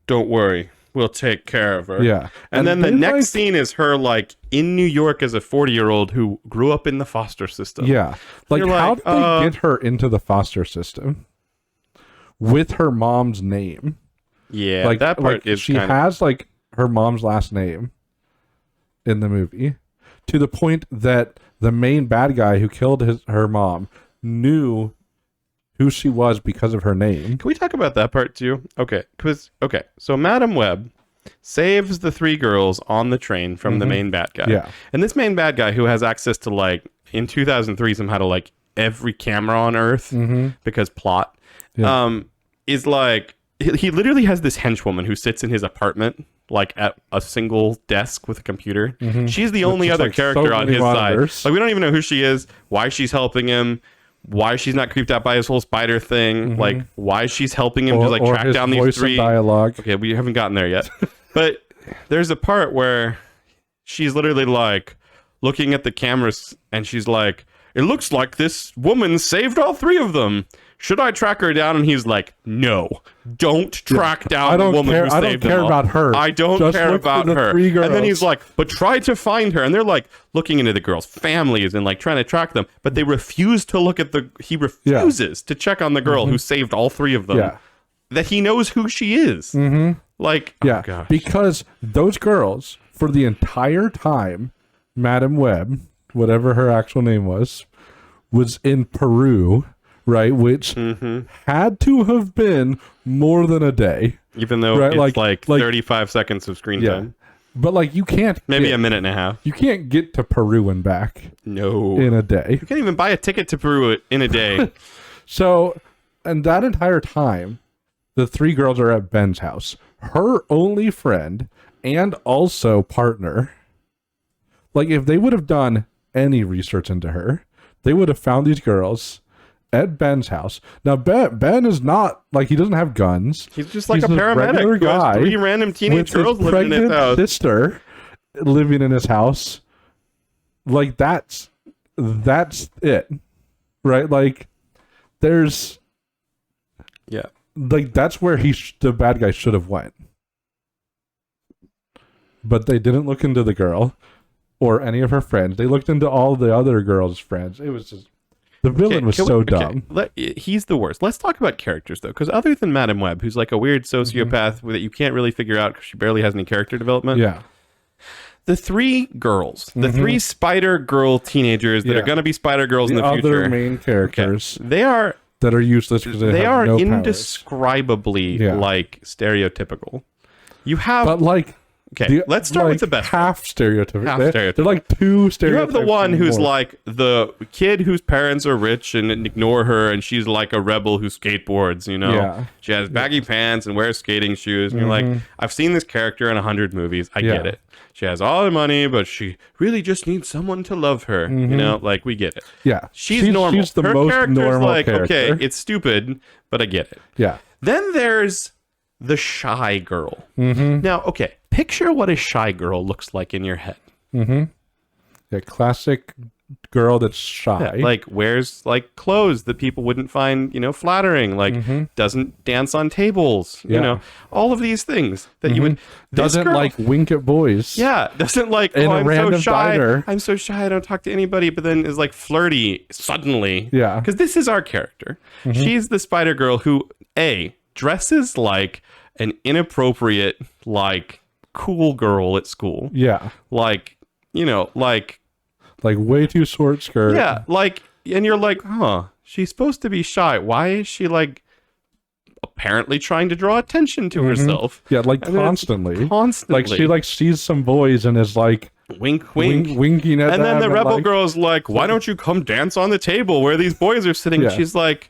"Don't worry, we'll take care of her." Yeah. And then the next scene is her like in New York as a 40-year-old who grew up in the foster system. Yeah. Like how did they get her into the foster system with her mom's name? Yeah, like that part is she has like her mom's last name in the movie, to the point that the main bad guy who killed her mom knew who she was because of her name. Can we talk about that part too? Okay, so Madam Web saves the three girls on the train from the main bad guy. Yeah. And this main bad guy, who has access to like in 2003 somehow to like every camera on Earth because plot, is like he literally has this henchwoman who sits in his apartment like at a single desk with a computer. She's the only other character on his side. Like we don't even know who she is, why she's helping him, why she's not creeped out by his whole spider thing, like why she's helping him to like track down these three dialogue. Okay, we haven't gotten there yet. But there's a part where she's literally like looking at the cameras and she's like, "It looks like this woman saved all three of them. Should I track her down?" And he's like, "No, don't track down the woman who saved them all. I don't care about her. I don't care about her." And then he's like, "But try to find her." And they're like looking into the girls' families and like trying to track them, but they refuse to look at he refuses to check on the girl who saved all three of them. Yeah. That he knows who she is. Like, yeah, oh gosh. Because those girls, for the entire time, Madam Web, whatever her actual name was in Peru, right? Which had to have been more than a day. Even though it's like 35 seconds of screen time. But like you can't maybe a minute and a half. You can't get to Peru and back. No. In a day. You can't even buy a ticket to Peru in a day. So, and that entire time, the three girls are at Ben's house. Her only friend and also partner. Like if they would have done any research into her, they would have found these girls at Ben's house. Now Ben is not like, he doesn't have guns. He's just like a paramedic who has three random teenage girls living in his house. Sister living in his house. Like that's it, right? Like there's like that's where the bad guy should have went, but they didn't look into the girl or any of her friends. They looked into all the other girls' friends. It was just The villain was so Okay, dumb. he's the worst. Let's talk about characters, though, because other than Madam Web, who's like a weird sociopath that you can't really figure out because she barely has any character development. Yeah. The three girls, the three Spider Girl teenagers that are going to be Spider Girls in the future. Other main characters They are that are useless because they have are no powers. indescribably like stereotypical. You have But like, let's start with the best. half stereotypical. Half They're stereotypical. like two stereotypes. You have the one who's more. like the kid whose parents are rich and ignore her, and she's like a rebel who skateboards, you know? Yeah. She has baggy pants and wears skating shoes. And you're like, I've seen this character in 100 movies. I get it. She has all the money, but she really just needs someone to love her. You know, like, we get it. Yeah. She's normal. She's the her most character's normal like, character. okay, it's stupid, but I get it. Yeah. Then there's the shy girl. Now, okay, picture what a shy girl looks like in your head. The classic girl that's shy. Like wears like clothes that people wouldn't find, you know, flattering, like doesn't dance on tables, you know, all of these things that you would this doesn't girl- like wink at boys. yeah, doesn't like In a I'm so random shy. diner. I'm so shy I don't talk to anybody, but then is like flirty suddenly. Yeah. Because this is our character. She's the Spider Girl who dresses like an inappropriate, like cool girl at school. Yeah. Like, you know, like Like way too short skirt. yeah, like, and you're like, huh, she's supposed to be shy. Why is she like apparently trying to draw attention to herself? Yeah, like And then constantly. constantly. Like she like sees some boys and is like wink, wink. winking at them. And then the rebel like, girl's like, why don't you come dance on the table where these boys are sitting? Yeah. She's like,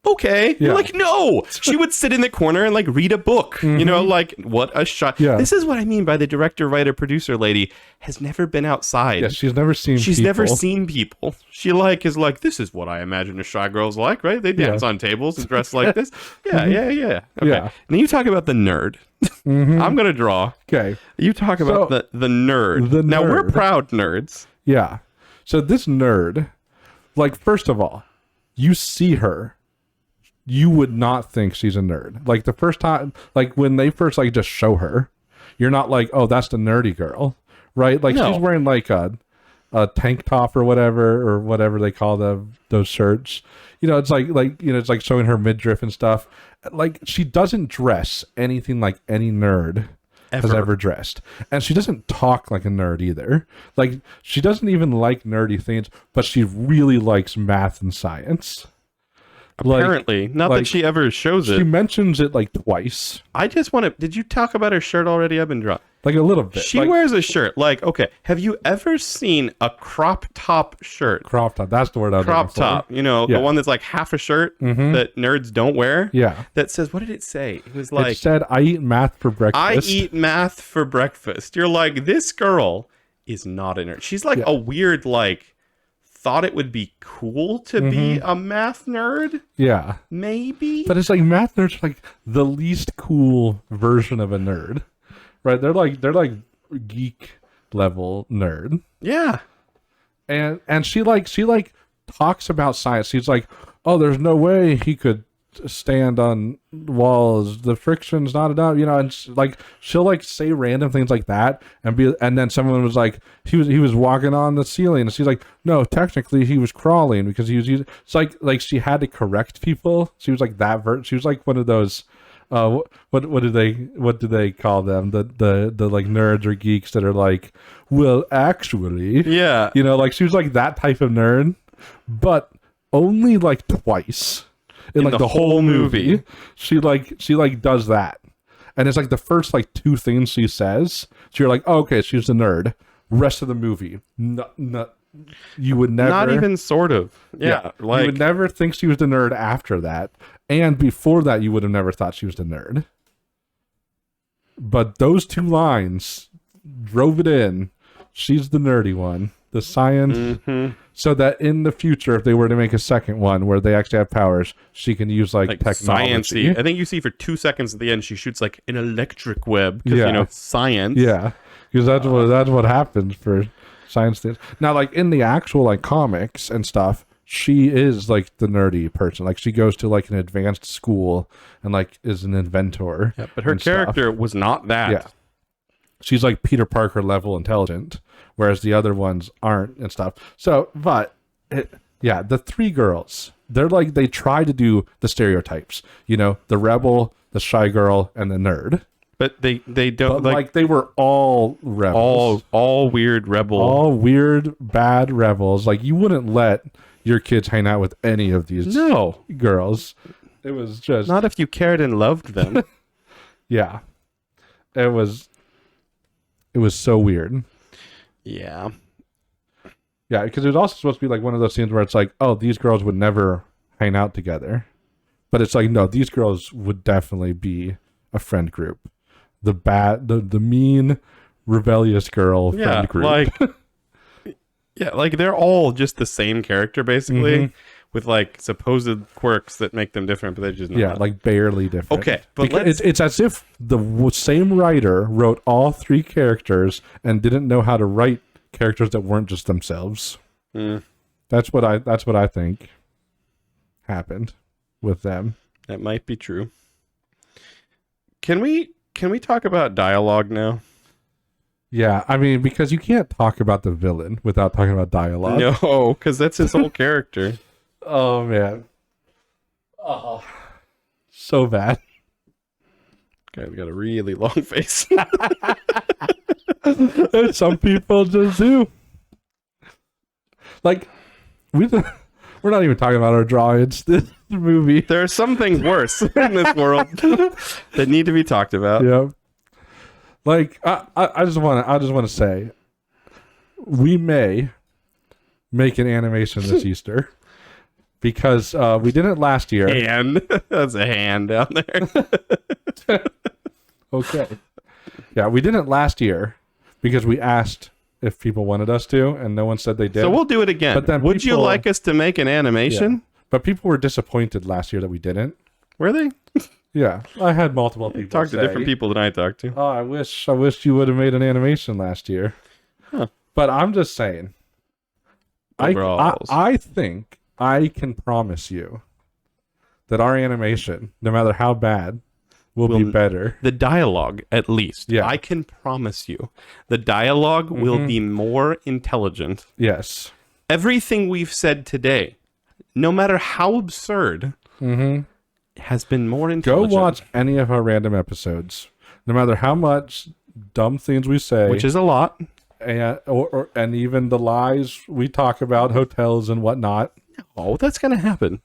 okay. You're Yeah. like, no. She would sit in the corner and like read a book. You know, like what a shot. Yeah. This is what I mean by the director, writer, producer lady has never been outside. Yeah, she's never seen She's people. never seen people. She like is like, this is what I imagine a shy girl's like, right? They dance on tables and dress like this. Yeah, yeah. Okay. Yeah. Now you talk about the nerd. I'm gonna draw. Okay. You talk about the nerd. the Now we're nerd. proud nerds. Yeah. So this nerd, like, first of all, you see her, you would not think she's a nerd. Like the first time, like when they first like just show her, you're not like, oh, that's the nerdy girl, right? Like No. she's wearing like a tank top or whatever they call those shirts. You know, it's like you know, it's like showing her midriff and stuff. Like she doesn't dress anything like any nerd has Ever. ever dressed, and she doesn't talk like a nerd either. Like she doesn't even like nerdy things, but she really likes math and science. Apparently, not that like, she ever shows She it. mentions it like twice, I just want to. Did you talk about her shirt already? I've been drawn. like a little bit. She like, wears a shirt. Like, okay, have you ever seen a crop top shirt? crop top. That's the word I'm Crop looking for. top, you know, Yeah. the one that's like half a shirt that nerds don't wear. Yeah. That says, what did it say? It was It like, said, "I eat math for breakfast." I eat math for breakfast. You're like, this girl is not a nerd. She's like a weird, like, thought it would be cool to be a math nerd, Yeah, maybe. but it's like math nerds are like the least cool version of a nerd, right? They're like geek level nerd. Yeah. And she talks about science. She's like, oh, there's no way he could stand on walls. The friction's not enough, you know. And she'll like say random things like that, and then someone was like, he was walking on the ceiling, and she's like, no, technically he was crawling because he was using. It's like she had to correct people. She was like that. She was like one of those. What do they call them? The like nerds or geeks that are like, well, actually, Yeah. you know, like she was like that type of nerd, but only like twice in like the the whole whole movie. movie. She does that, and it's like the first like two things she says. So you're like, oh, okay, she's a nerd. Rest of the movie, you would never. Not even sort of. Yeah. you Like, would never think she was the nerd after that, and before that, you would have never thought she was the nerd. But those two lines drove it in. She's the nerdy one, the science. So that in the future, if they were to make a second one where they actually have powers, she can use like technology. sciencey. I think you see for 2 seconds at the end, she shoots like an electric web because Yeah. you know science. Yeah, because that's what happens for science things. Now, like in the actual like comics and stuff, she is like the nerdy person. Like she goes to like an advanced school and like is an inventor. Yeah, but her and stuff. character was not that. Yeah. She's like Peter Parker level intelligent, whereas the other ones aren't and stuff. So, but Yeah, the three girls. They're like, they try to do the stereotypes. You know, the rebel, the shy girl, and the nerd. But they don't But like they were all rebels. all weird rebel. All weird, bad rebels. Like you wouldn't let your kids hang out with any of these No, girls. It was just not if you cared and loved them. yeah. It was so weird. Yeah. Yeah, because it was also supposed to be like one of those scenes where it's like, oh, these girls would never hang out together. But it's like, no, these girls would definitely be a friend group. The mean, rebellious girl friend group. Like they're all just the same character basically, with like supposed quirks that make them different, but they're just not. Yeah, like barely different. Okay, but because it's as if the same writer wrote all three characters and didn't know how to write characters that weren't just themselves. That's what I think happened with them. That might be true. Can we talk about dialogue now? Yeah, I mean, because you can't talk about the villain without talking about dialogue. No, because that's his whole character. Oh man. Oh, so bad. Guy's got a really long face. And some people just do. Like, we're not even talking about our drawings. This movie. There are some things worse in this world that need to be talked about. Yeah. Like, I just want to say, we may make an animation this Easter because we did it last year. Hand. That's a hand down there. Okay. Yeah, we did it last year because we asked if people wanted us to, and no one said they did. So we'll do it again. But then would you like us to make an animation? Yeah. But people were disappointed last year that we didn't. Were they? Yeah, I had multiple people Talk to different people than I talked to. Oh, I wish you would have made an animation last year. Huh. But I'm just saying. I think I can promise you that our animation, no matter how bad, will be better. The dialogue, at least. Yeah. I can promise you. The dialogue will be more intelligent. Yes. Everything we've said today, no matter how absurd, has been more Go intelligent. watch any of our random episodes. No matter how much dumb things we say. Which is a lot. And even the lies we talk about, hotels and whatnot. Oh, that's going to happen.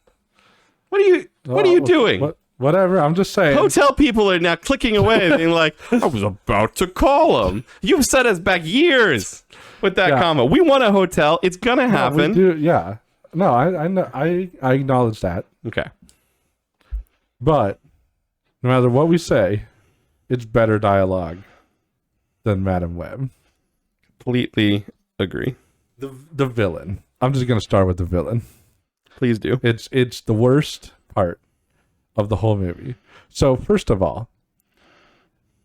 What are you doing? Whatever, I'm just saying. Hotel people are now clicking away being like, I was about to call him. You've set us back years with that comment. We want a hotel. It's going to happen. We do, yeah. No, I know. I acknowledge that. Okay. But no matter what we say, it's better dialogue than Madam Web. Completely agree. The villain. I'm just going to start with the villain. Please do. It's the worst part of the whole movie. So first of all,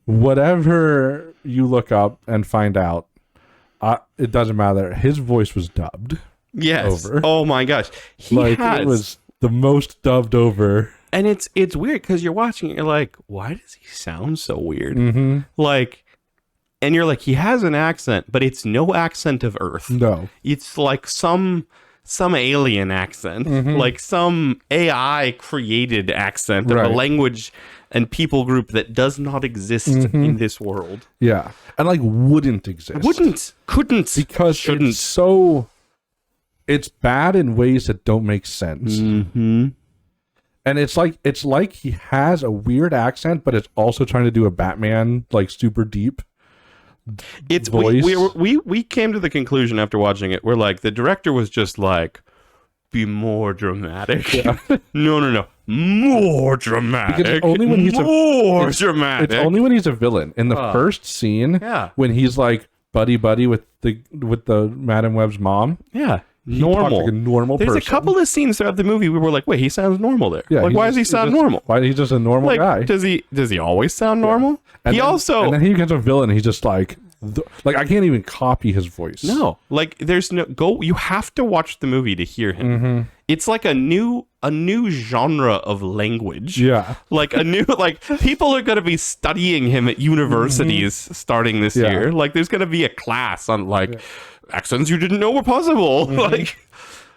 whatever you look up and find out, it doesn't matter. His voice was dubbed. Yes. Over. Oh my gosh. It was the most dubbed over. And it's weird because you're watching it, you're like, why does he sound so weird? Like, and you're like, he has an accent, but it's no accent of Earth. No. It's like some alien accent, like some AI created accent of a language and people group that does not exist in this world. Yeah. And like wouldn't exist. Couldn't. Because shouldn't. It's bad in ways that don't make sense. And it's like he has a weird accent, but it's also trying to do a Batman, like super deep voice. We came to the conclusion after watching it, we're like, the director was just like, be more dramatic. Yeah. No. More dramatic. Because it's only when he's dramatic. It's only when he's a villain. In the first scene, when he's like buddy with the Madam Web's mom. Yeah. He talks like a normal person. There's a couple of scenes throughout the movie we were like, wait, he sounds normal there. Yeah, like, why does he sound normal? Why he's just a normal guy? Does he always sound normal? And then he becomes a villain. He's just like I can't even copy his voice. No, like there's no you have to watch the movie to hear him. It's like a new genre of language. Yeah, like a new people are going to be studying him at universities starting this year. Like there's going to be a class on accents you didn't know were possible.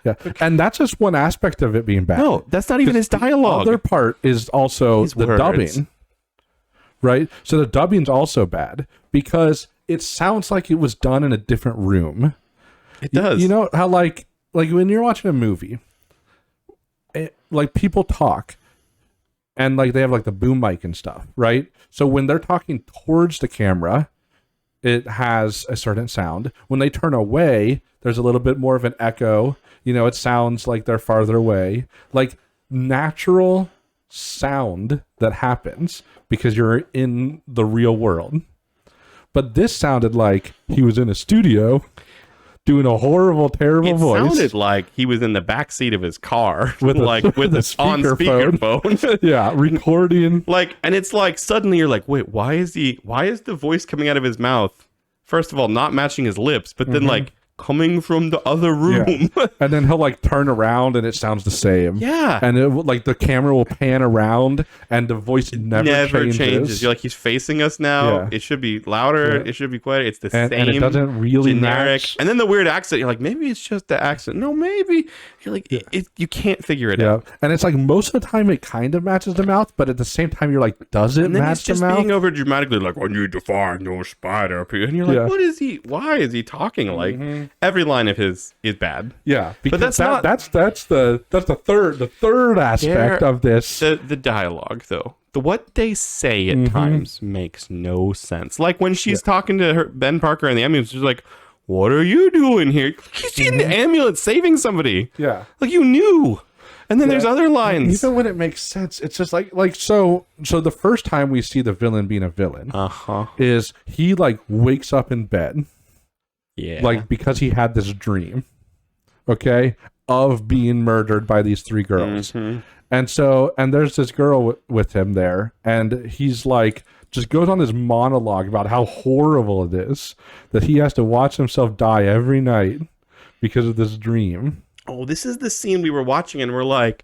Yeah, and that's just one aspect of it being bad. No, that's not even his The dialogue. other part is also His the words. dubbing, right? So the dubbing's also bad because it sounds like it was done in a different room. It does. You know how like when you're watching a movie, like people talk, and like they have like the boom mic and stuff, right? So when they're talking towards the camera, it has a certain sound. When they turn away, there's a little bit more of an echo. You know, it sounds like they're farther away. Like natural sound that happens because you're in the real world. But this sounded like he was in a studio doing a horrible, terrible it voice. sounded like he was in the back seat of his car With a- like with with a his on speakerphone. speakerphone. Yeah, recording. Like, and it's like suddenly you're like, wait, why is the voice coming out of his mouth, first of all, not matching his lips, but then like coming from the other room? Yeah. And then he'll like turn around and it sounds the same. Yeah. And it will, like the camera will pan around and the voice never changes. You're like, he's facing us now. Yeah. It should be louder. Yeah. It should be quieter. It's the And same. it doesn't really generic. match. And then the weird accent. You're like, maybe it's just the accent. No, maybe. You're like, you can't figure it Yeah. out. And it's like most of the time it kind of matches the mouth, but at the same time you're like, does it And then match he's just the mouth? being over dramatically like, I need to find no spider up here. And you're like, Yeah. what is he? Why is he talking like every line of his is bad? Yeah, because that's not- that's the third aspect of this. The dialogue though, the what they say at times makes no sense. Like when she's talking to her Ben Parker in the ambulance, she's like, what are you doing here? He's in the ambulance saving somebody. Yeah. Like you knew. And then there's other lines. Even when it makes sense, it's just like so the first time we see the villain being a villain is he like wakes up in bed Yeah. like because he had this dream, okay, of being murdered by these three girls. And there's this girl with him there, and he's like just goes on this monologue about how horrible it is that he has to watch himself die every night because of this dream. oh, this is the scene we were watching and we're like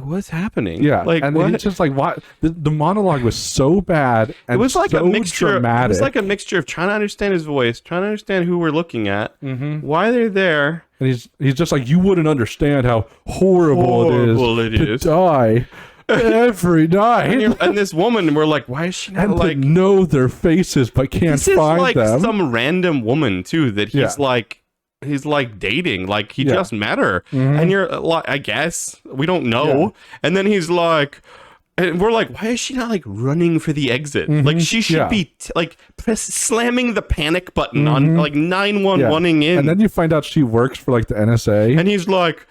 what's happening? Yeah, Like and what? it's just like what the monologue was so bad and It was like so a mixture. dramatic. It was like a mixture of trying to understand his voice, trying to understand who we're looking at, why they're there. and he's just like, you wouldn't understand how horrible it is to die every night And this woman, we're like, why is she not and like? to know their faces but can't This is find like them. some random woman too that he's Yeah. he's like dating, like he Yeah. just met her, and you're like, I guess we don't know. Yeah. And then he's like. And we're like, why is she not like running for the exit? Like she should Yeah. be slamming the panic button on like 911ing in. And then you find out she works for like the NSA. And he's like,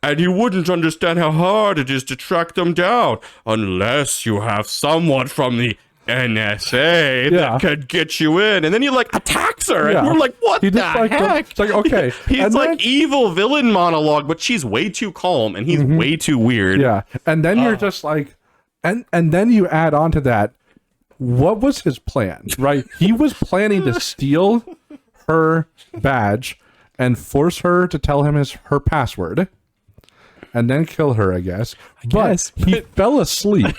and you wouldn't understand how hard it is to track them down unless you have someone from the NSA Yeah. that could get you in. And then he like attacks her, Yeah. and we're like, what He the just, like, heck? it's like, okay. He's And like then- evil villain monologue, but she's way too calm, and he's way too weird. Yeah. And then you're just like, and then you add on to that, what was his plan, right? He was planning to steal her badge and force her to tell him her password and then kill her, I guess. guess, But he fell asleep,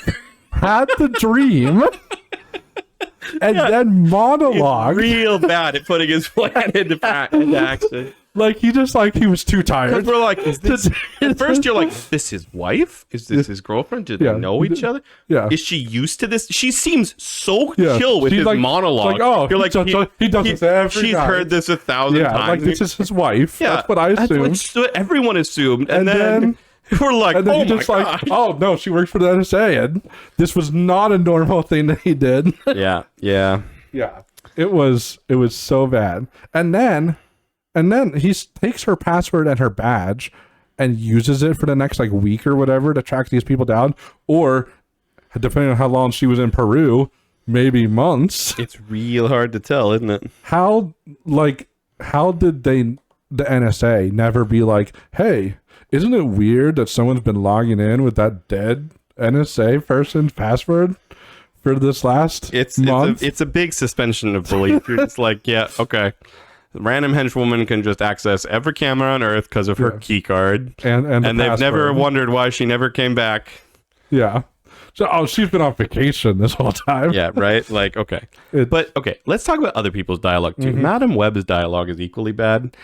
had the dream, and then monologue. Real bad at putting his plan into action. Like he was too Because tired. we're like, is this? At first, you're like, is this his wife? Is this his girlfriend? Do they Yeah. know each other? Yeah. Is she used to this? She seems so Yeah. chill with She's his like- monologue. like, oh, you're like, he does this every She's night. heard this 1,000 Yeah, times. like this is his wife. Yeah, That's what I assumed. That's what everyone assumed, and, And then we're like, And then oh he my just god. like, oh no, she works for the NSA, and this was not a normal thing that he did. Yeah. Yeah, it was so bad. And then he takes her password and her badge and uses it for the next like week or whatever to track these people down, or depending on how long she was in Peru, maybe months. It's real hard to tell, isn't it? How did the NSA never be like, hey, isn't it weird that someone's been logging in with that dead NSA person's password for this last month? It's a big suspension of belief. You're just like, yeah, okay. Random henchwoman can just access every camera on Earth because of her key card, and the they've never password. wondered why she never came back. Yeah. So, she's been on vacation this whole time. Yeah, right. Like, okay, It- but okay, let's talk about other people's dialogue too. Madam Web's dialogue is equally bad.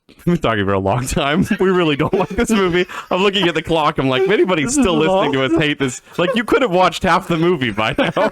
we've been talking for a long time. We really don't like this movie. I'm looking at the clock. I'm like, if anybody's still listening to us hate this, like, you could have watched half the movie by now.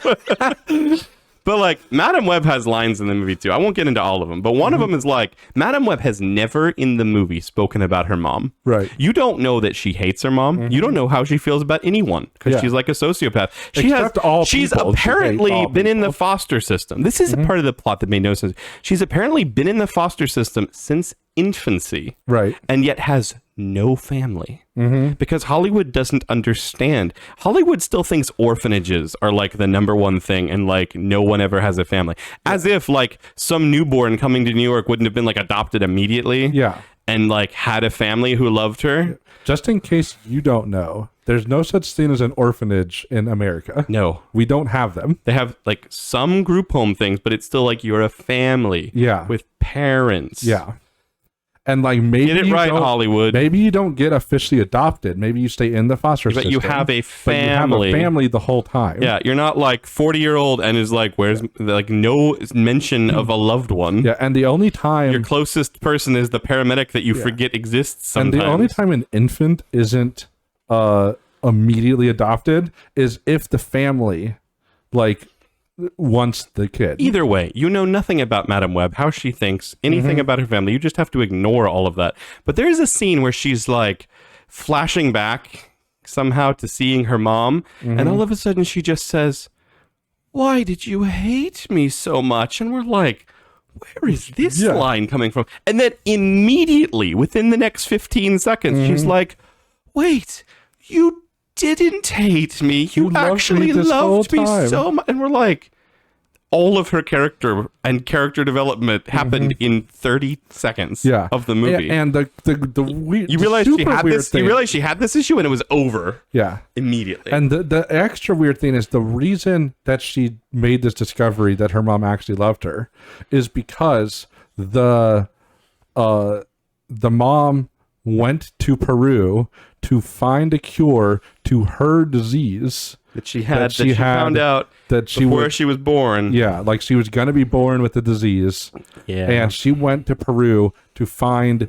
But, like, Madam Web has lines in the movie, too. I won't get into all of them. But one of them is, like, Madam Web has never in the movie spoken about her mom. Right. You don't know that she hates her mom. You don't know how she feels about anyone because Yeah. she's like a sociopath. She's people, apparently she hates all been in the people. foster system. This is a part of the plot that made no sense. She's apparently been in the foster system since infancy. Right. And yet has no family. Because Hollywood doesn't understand. Hollywood still thinks orphanages are like the number one thing and like no one ever has a family. As if like some newborn coming to New York wouldn't have been like adopted immediately. Yeah. And like had a family who loved her. Just in case you don't know, there's no such thing as an orphanage in America. No. We don't have them. They have like some group home things, but it's still like you're a family. Yeah. With parents. Yeah. And like maybe Get it you right, don't- Hollywood. Maybe you don't get officially adopted. Maybe you stay in the foster But system. you have a But you have family. a family the whole time. Yeah, you're not like 40-year-old and is like, where's like no mention of a loved one. Yeah. And the only time Your closest person is the paramedic that you forget exists sometimes. And the only time an infant isn't immediately adopted is if the family like wants the kid. Either way, you know nothing about Madam Web, how she thinks, anything about her family. You just have to ignore all of that. But there's a scene where she's like flashing back somehow to seeing her mom, and all of a sudden she just says, "Why did you hate me so much?" And we're like, where is this Yeah. line coming from? And then immediately, within the next 15 seconds, she's like, wait, you didn't hate me. You loved me actually this whole loved me time." so much. And we're like, all of her character and character development happened in 30 seconds Yeah. of the movie. And the weird, you realize super she had weird this. thing, You realize she had this issue, and it was over yeah. immediately. And the extra weird thing is the reason that she made this discovery that her mom actually loved her is because the mom went to Peru to find a cure to her disease that she had. that That she she had- found out that she before would, she was born. yeah, like she was going to be born with the disease. Yeah. And she went to Peru to find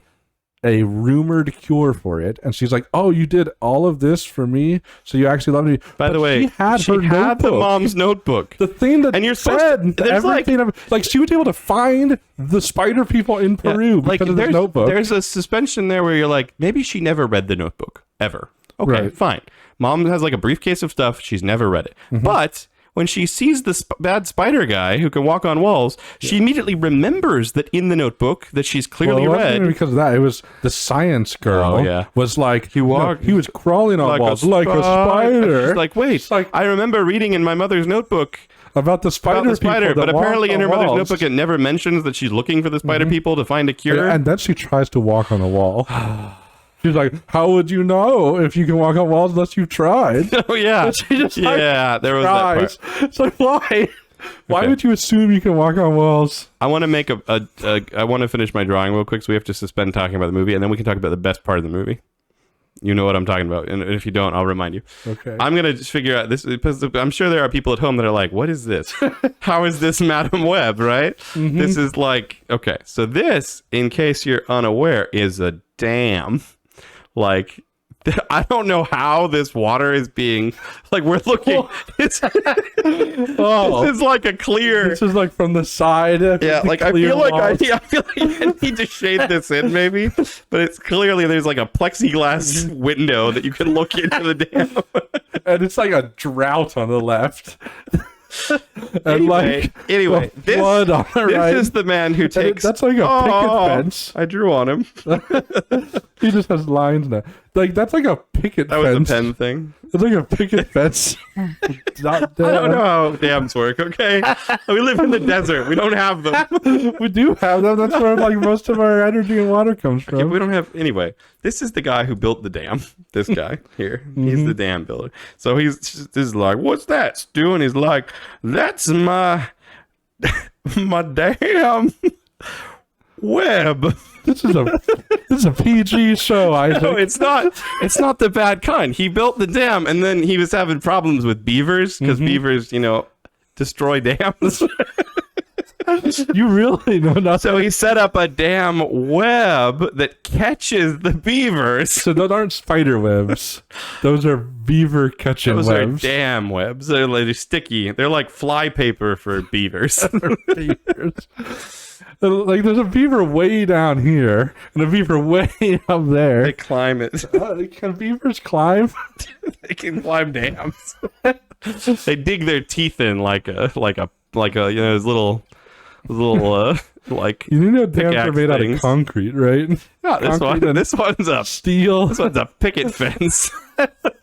a rumored cure for it. And she's like, "Oh, you did all of this for me? So you actually loved me." By the But way, she had her the notebook. mom's notebook. The thing that And you're supposed said to- there's everything like she was able to find the spider people in Peru like because of this notebook. there's a suspension there where you're like, maybe she never read the notebook ever. Okay, Right. fine. Mom has like a briefcase of stuff. She's never read it. Mm-hmm. But when she sees the bad spider guy who can walk on walls, she immediately remembers that in the notebook that she's Well, clearly it wasn't read. even because of that. It was the science girl. Oh, yeah. Was like He walked- he was crawling on like walls like a spider. She's like, wait, It's like- I remember reading in my mother's notebook about the spider about the spider, people that but apparently walk in her on mother's walls. notebook it never mentions that she's looking for the spider people to find a cure. And then she tries to walk on a wall. She's like, "How would you know if you can walk on walls unless you've tried?" Oh yeah, She just, like, yeah. There was that part. Tries. It's like, why? Why Okay. would you assume you can walk on walls? I want to make I want to finish my drawing real quick, so we have to suspend talking about the movie, and then we can talk about the best part of the movie. You know what I'm talking about, and if you don't, I'll remind you. Okay. I'm gonna just figure out this because I'm sure there are people at home that are like, "What is this? How is this Madam Web?" Right? This is like, okay, so this, in case you're unaware, is a dam. Like, I don't know how this water is being like. We're looking. It's, Oh. this is like a clear. This is like from the side. Yeah, like I feel like I need to shade this in maybe, but it's clearly there's like a plexiglass window that you can look into the dam. and it's like a drought on the left. And Anyway, the flood on the this right. is the man who takes. that's like a picket fence. I drew on him. He just has lines now. Like that's like a picket That was fence. a pen thing. It's like a picket fence. I don't know how dams work. Okay, we live in the desert. We don't have them. We do have them. That's where like most of our energy and water comes from. Yeah, we don't have anyway. This is the guy who built the dam. This guy here, he's the dam builder. So this is like, what's that, Stu? And he's like, that's my my dam web. This is a PG show, Isaac. No, it's not. It's not the bad kind. He built the dam, and then he was having problems with beavers because beavers, destroy dams. You really know nothing. So he set up a damn web that catches the beavers. So those aren't spider webs. Those are beaver catching Those are webs. damn webs. They're like sticky. They're like fly paper for beavers. Beavers. Like there's a beaver way down here and a beaver way up They there. climb it. Can beavers climb? They can climb dams. They dig their teeth in like a you know those little like You know dams are pickaxe made out things. of concrete, right? No, Concrete and this one's a steel. this one's a picket fence.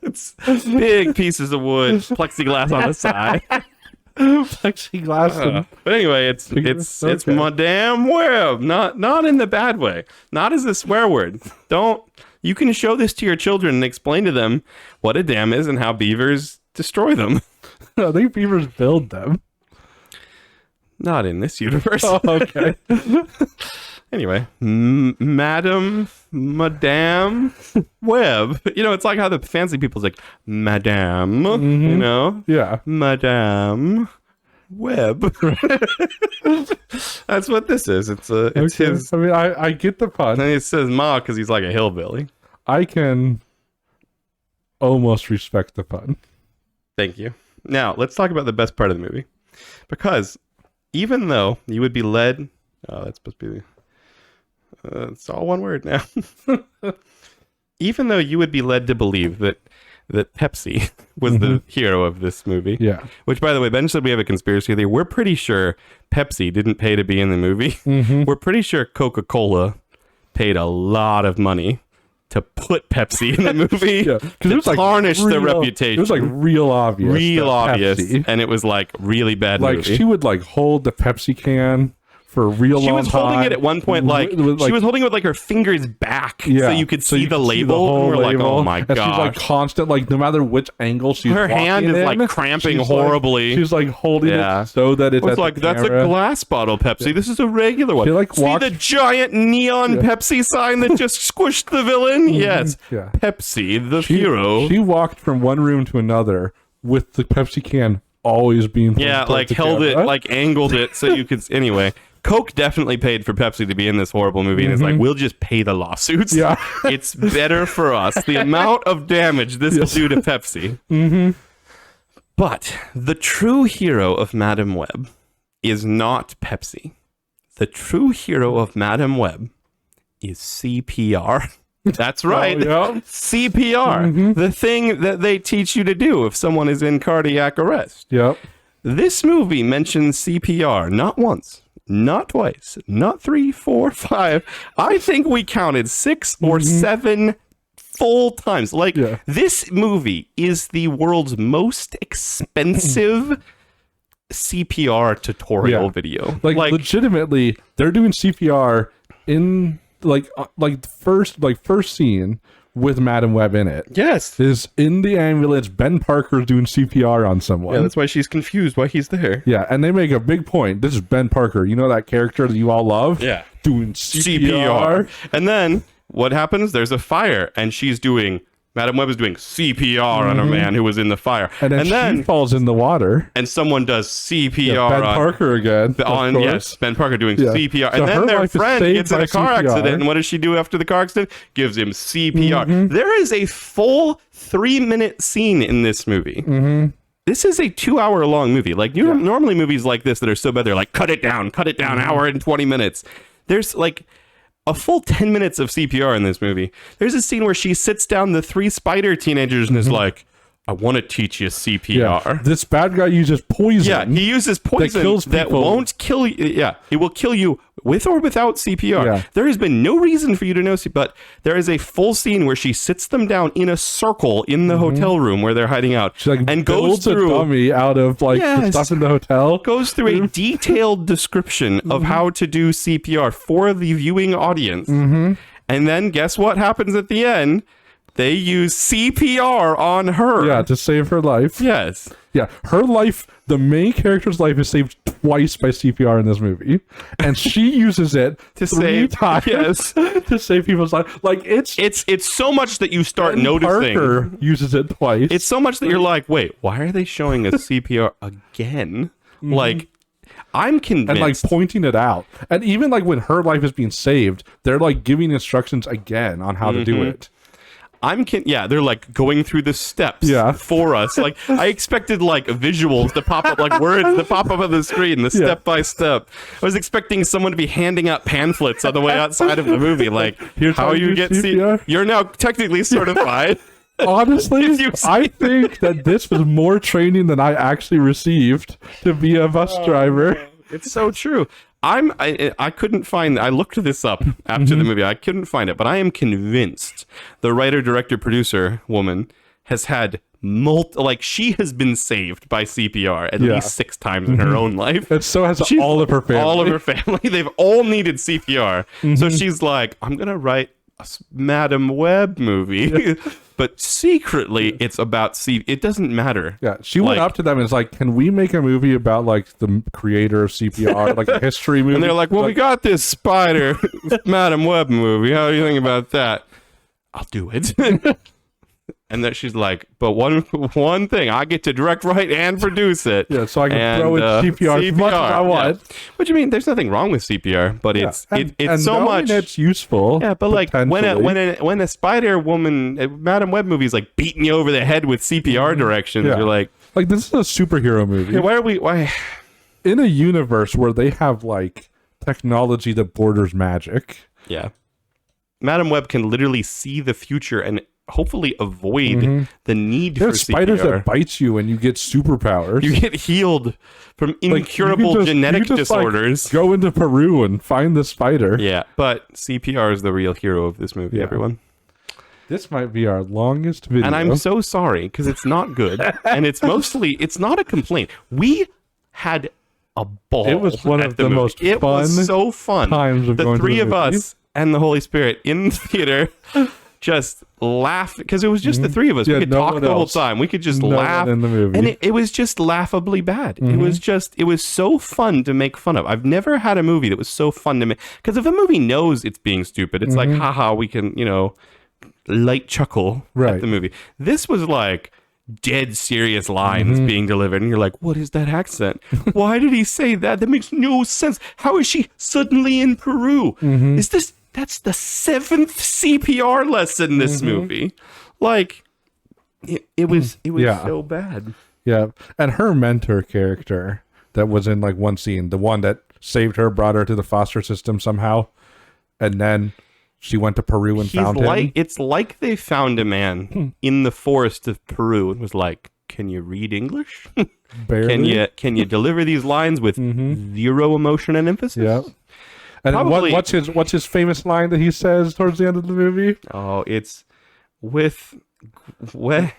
It's big pieces of wood, plexiglass on the side. Plexiglass. and But anyway, it's Okay. my damn web. Not in the bad way. Not as a swear word. Don't. You can show this to your children and explain to them what a dam is and how beavers destroy them. I think beavers build them. Not in this universe. Oh, okay. Anyway, Madam Web. You know, it's like how the fancy people's like, Madame, you know? Yeah. Madame Web. That's what this is. It's Okay. his. I mean, I get the pun. And it says Ma because he's like a hillbilly. I can almost respect the pun. Thank you. Now, let's talk about the best part of the movie. Because even though you would be led... Oh, that's supposed to be... it's all one word now. Even though you would be led to believe that Pepsi was the hero of this movie. Yeah. Which, by the way, Ben said we have a conspiracy theory. We're pretty sure Pepsi didn't pay to be in the movie. We're pretty sure Coca-Cola paid a lot of money to put Pepsi in the movie Yeah. to tarnish the reputation. It was like real obvious. real that obvious, Pepsi- and it was like really bad like movie. she would like hold the Pepsi can for a real She long was holding time. it at one point like With, she was holding it with like her fingers back, so you could see the label. whole And we're like, label. oh my And she's like gosh, constant, like no matter which angle she's her hand walking is in, like cramping she's horribly. Like, she's like holding Yeah. it so that it's It's at like the that's a camera. glass bottle Pepsi. This is a regular one. She, like, See walked- the giant neon Pepsi sign that just squished the villain? Yes, Yeah. Pepsi, the hero. She walked from one room to another with the Pepsi can always being Yeah, towards like the held it, camera. like angled it so you could. Anyway, Coke definitely paid for Pepsi to be in this horrible movie, and it's like, we'll just pay the lawsuits. Yeah. It's better for us. The amount of damage this will do to Pepsi. But the true hero of Madam Web is not Pepsi. The true hero of Madam Web is CPR. That's right. yeah. CPR, the thing that they teach you to do if someone is in cardiac arrest. Yep. This movie mentions CPR not once, not twice, not 3, 4, 5. I think we counted 6 or 7 full times. Like, Yeah. this movie is the world's most expensive CPR tutorial Yeah. video. Like, legitimately, they're doing CPR in like first scene with Madam Web in it. yes. Is in the ambulance. Ben Parker's doing CPR on someone. Yeah, that's why she's confused why he's there. Yeah, and they make a big point. This is Ben Parker. You know that character that you all love? Yeah. Doing CPR. And then what happens? There's a fire, and she's doing. Madam Web is doing CPR on a man who was in the fire, And then she falls in the water. and someone does CPR Yeah, Ben on, Parker again. on of yes, course. Ben Parker doing Yeah. CPR, So and then her their life is friend saved gets in by a car CPR. accident, and what does she do after the car accident? Gives him CPR. Mm-hmm. There is a full 3-minute scene in this movie. Mm-hmm. This is a 2-hour-long movie. Like normally movies like this that are so bad, they're like cut it down, Mm-hmm. hour and 20 minutes. There's like a full 10 minutes of CPR in this movie. There's a scene where she sits down the 3 spider teenagers and is like, I want to teach you CPR. Yeah. This bad guy uses poison. Yeah, he uses poison kills that people. won't kill you. Yeah, it will kill you with or without CPR. Yeah. There has been no reason for you to know, but there is a full scene where she sits them down in a circle in the hotel room where they're hiding out, She like and goes builds a through dummy out of like the Yes. stuff in the hotel. goes through a detailed description of how to do CPR for the viewing audience. And then guess what happens at the end? They use CPR on her. Yeah, to save her life. Yes. Yeah, her life, the main character's life is saved twice by CPR in this movie. And she uses it To 3 save- times yes. to save people's life. Like it's It's so much that you start Ben noticing. Parker uses it twice. It's so much that you're like, wait, why are they showing us CPR again? Like, I'm and like convinced. pointing it out. And even like when her life is being saved, they're like giving instructions again on how to do it. Yeah, they're like going through the steps Yeah. for us. Like I expected like visuals to pop up, like words to pop up on the screen, the step by step. I was expecting someone to be handing out pamphlets on the way outside of the movie, like Here's how how you you get CPR. you're now technically certified. Honestly, If you I think that this was more training than I actually received to be a bus driver. It's so true. I couldn't find. I looked this up after the movie. I couldn't find it, but I am convinced the writer, director, producer woman has had she has been saved by CPR at least 6 times in her own life. And so has She's- all of her family. All of her family. They've all needed CPR. So she's like, I'm gonna write a Madam Web movie, but secretly it's about It doesn't matter. Yeah, she went Like- up to them and was like, "Can we make a movie about like the creator of CPR, like a history movie?" And they're like, well, we got this Spider Madam Web movie. How do you think about that? I'll do it. And then she's like, but one thing, I get to direct, write, and produce it. "Yeah, so I can And, throw in CPR as much as I want." Yeah. What do you mean? There's nothing wrong with CPR, but Yeah, it's and so knowing much. it's useful. Yeah, but like when potentially. a Spider Woman, Madam Web movie is like beating you over the head with CPR directions, Yeah. you're like, like this is a superhero movie why? in a universe where they have like technology that borders magic. Yeah. Madam Web can literally see the future and hopefully avoid the need for There's spiders CPR. that bite you and you get superpowers. You get healed from Like, you can incurable just- genetic you just, like, disorders. go into Peru and find the spider. Yeah, but CPR is the real hero of this movie, Yeah. everyone. This might be our longest video. And I'm so sorry because it's not good. And it's not a complaint. We had a ball. It was one at of the movie. most It was fun so fun. times of the going to three the of movie. us and the Holy Spirit in the theater just laugh because it was just the three of us. Yeah, we could no talk one the whole else. time. We could just No one laugh in the movie. and it was just laughably bad. It was so fun to make fun of. I've never had a movie that was so fun to make, because if a movie knows it's being stupid, it's like, haha, we can, light chuckle at Right. the movie. This was like dead serious lines being delivered, and you're like, what is that accent? Why did he say that? That makes no sense. How is she suddenly in Peru? That's the 7th CPR lesson this movie. Like, it was Yeah. so bad. Yeah, and her mentor character that was in like one scene, the one that saved her, brought her to the foster system somehow, and then she went to Peru and found him. It's like they found a man in the forest of Peru and was like, can you read English? Barely. Can you deliver these lines with zero emotion and emphasis? Yeah. And Probably- what's his famous line that he says towards the end of the movie? Oh, it's when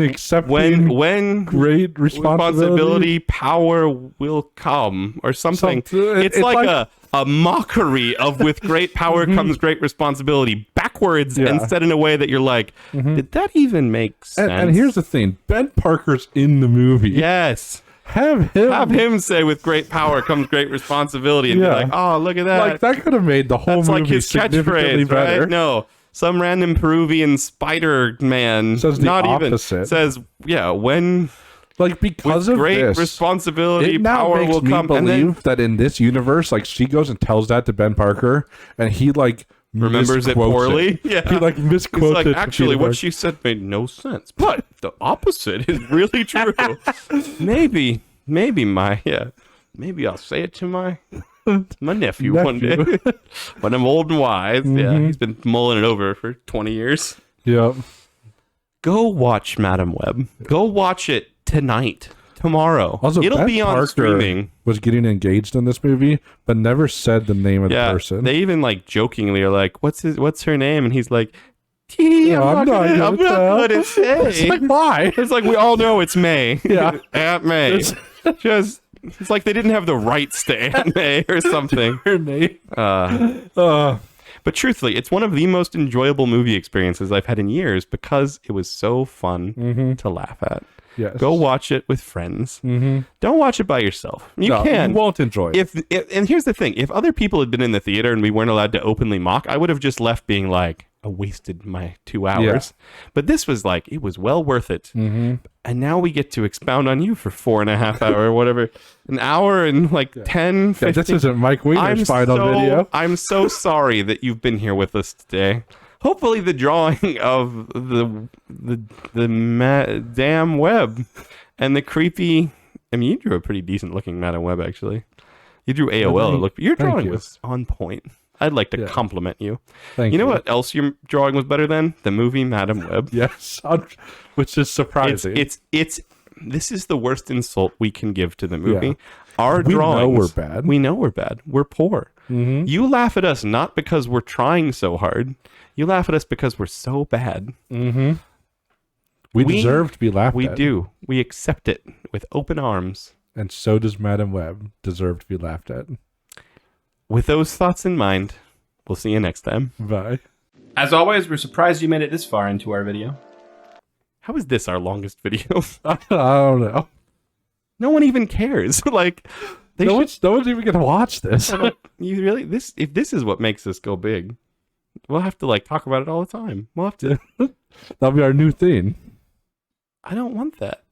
Accepting when great responsibility. power will come, or something. It's It's like like- a mockery of with great power comes great responsibility, backwards and Yeah. said in a way that you're like, did that even make sense? And here's the thing: Ben Parker's in the movie. yes. Have him. Say with great power comes great responsibility, and be Yeah. like, oh, look at that. Like that could have made the whole That's movie like his significantly catchphrase, better. right? No, some random Peruvian Spider Man Says the not opposite. even says, yeah, when Like because with of great this, responsibility, it now power makes will me come. believe And then that in this universe, like she goes and tells that to Ben Parker, and he like remembers it misquotes poorly. it. Yeah, He like He's misquotes like, it. to actually, Peter what Parker. she said made no sense, but the opposite is really true. maybe maybe I'll say it to my nephew one day when I'm old and wise. Yeah, he's been mulling it over for 20 years. Yep. Go watch Madam Web. Go watch it tonight, tomorrow. Also, It'll Ben be on Parker streaming. was getting engaged in this movie, but never said the name of the Yeah, person. they even like jokingly are like, "What's her name?" And he's like, "I'm not gonna tell." gonna say." It's like why? It's like we all know it's May. Yeah. Aunt May. It's like they didn't have the rights to Aunt May or something. Her name. But truthfully, it's one of the most enjoyable movie experiences I've had in years because it was so fun to laugh at. Yes. Go watch it with friends. Don't watch it by yourself. You No, can. You won't enjoy it. And here's the thing: if other people had been in the theater and we weren't allowed to openly mock, I would have just left being like, I wasted my 2 hours. But this was like, it was well worth it. Mm-hmm. And now we get to expound on you for 4.5 hours or whatever. An hour and like 10, 15. This isn't Mike Wiener's final video. I'm so sorry that you've been here with us today. Hopefully the drawing of the damn web and the creepy... I mean, you drew a pretty decent looking Madam Web, actually. You drew AOL. Your drawing was on point. I'd like to compliment you. Thank you. You know what else your drawing was better than? The movie Madam Web. Yes, which is surprising. This is the worst insult we can give to the movie. Yeah. Our drawings. We know we're bad. We know we're bad. We're poor. Mm-hmm. You laugh at us not because we're trying so hard. You laugh at us because we're so bad. Mm-hmm. We deserve to be laughed at. We do. We accept it with open arms. And so does Madam Web deserve to be laughed at. With those thoughts in mind, we'll see you next time. Bye. As always, we're surprised you made it this far into our video. How is this our longest video? I don't know. No one even cares. Like, no one's even gonna watch this. You really if this is what makes us go big, we'll have to like talk about it all the time. We'll have to. That'll be our new theme. I don't want that.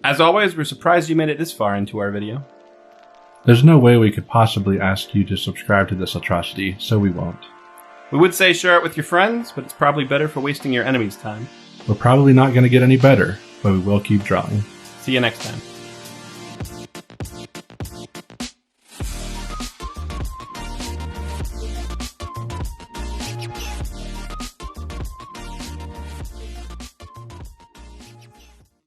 As always, we're surprised you made it this far into our video. There's no way we could possibly ask you to subscribe to this atrocity, so we won't. We would say share it with your friends, but it's probably better for wasting your enemy's time. We're probably not going to get any better, but we will keep drawing. See you next time.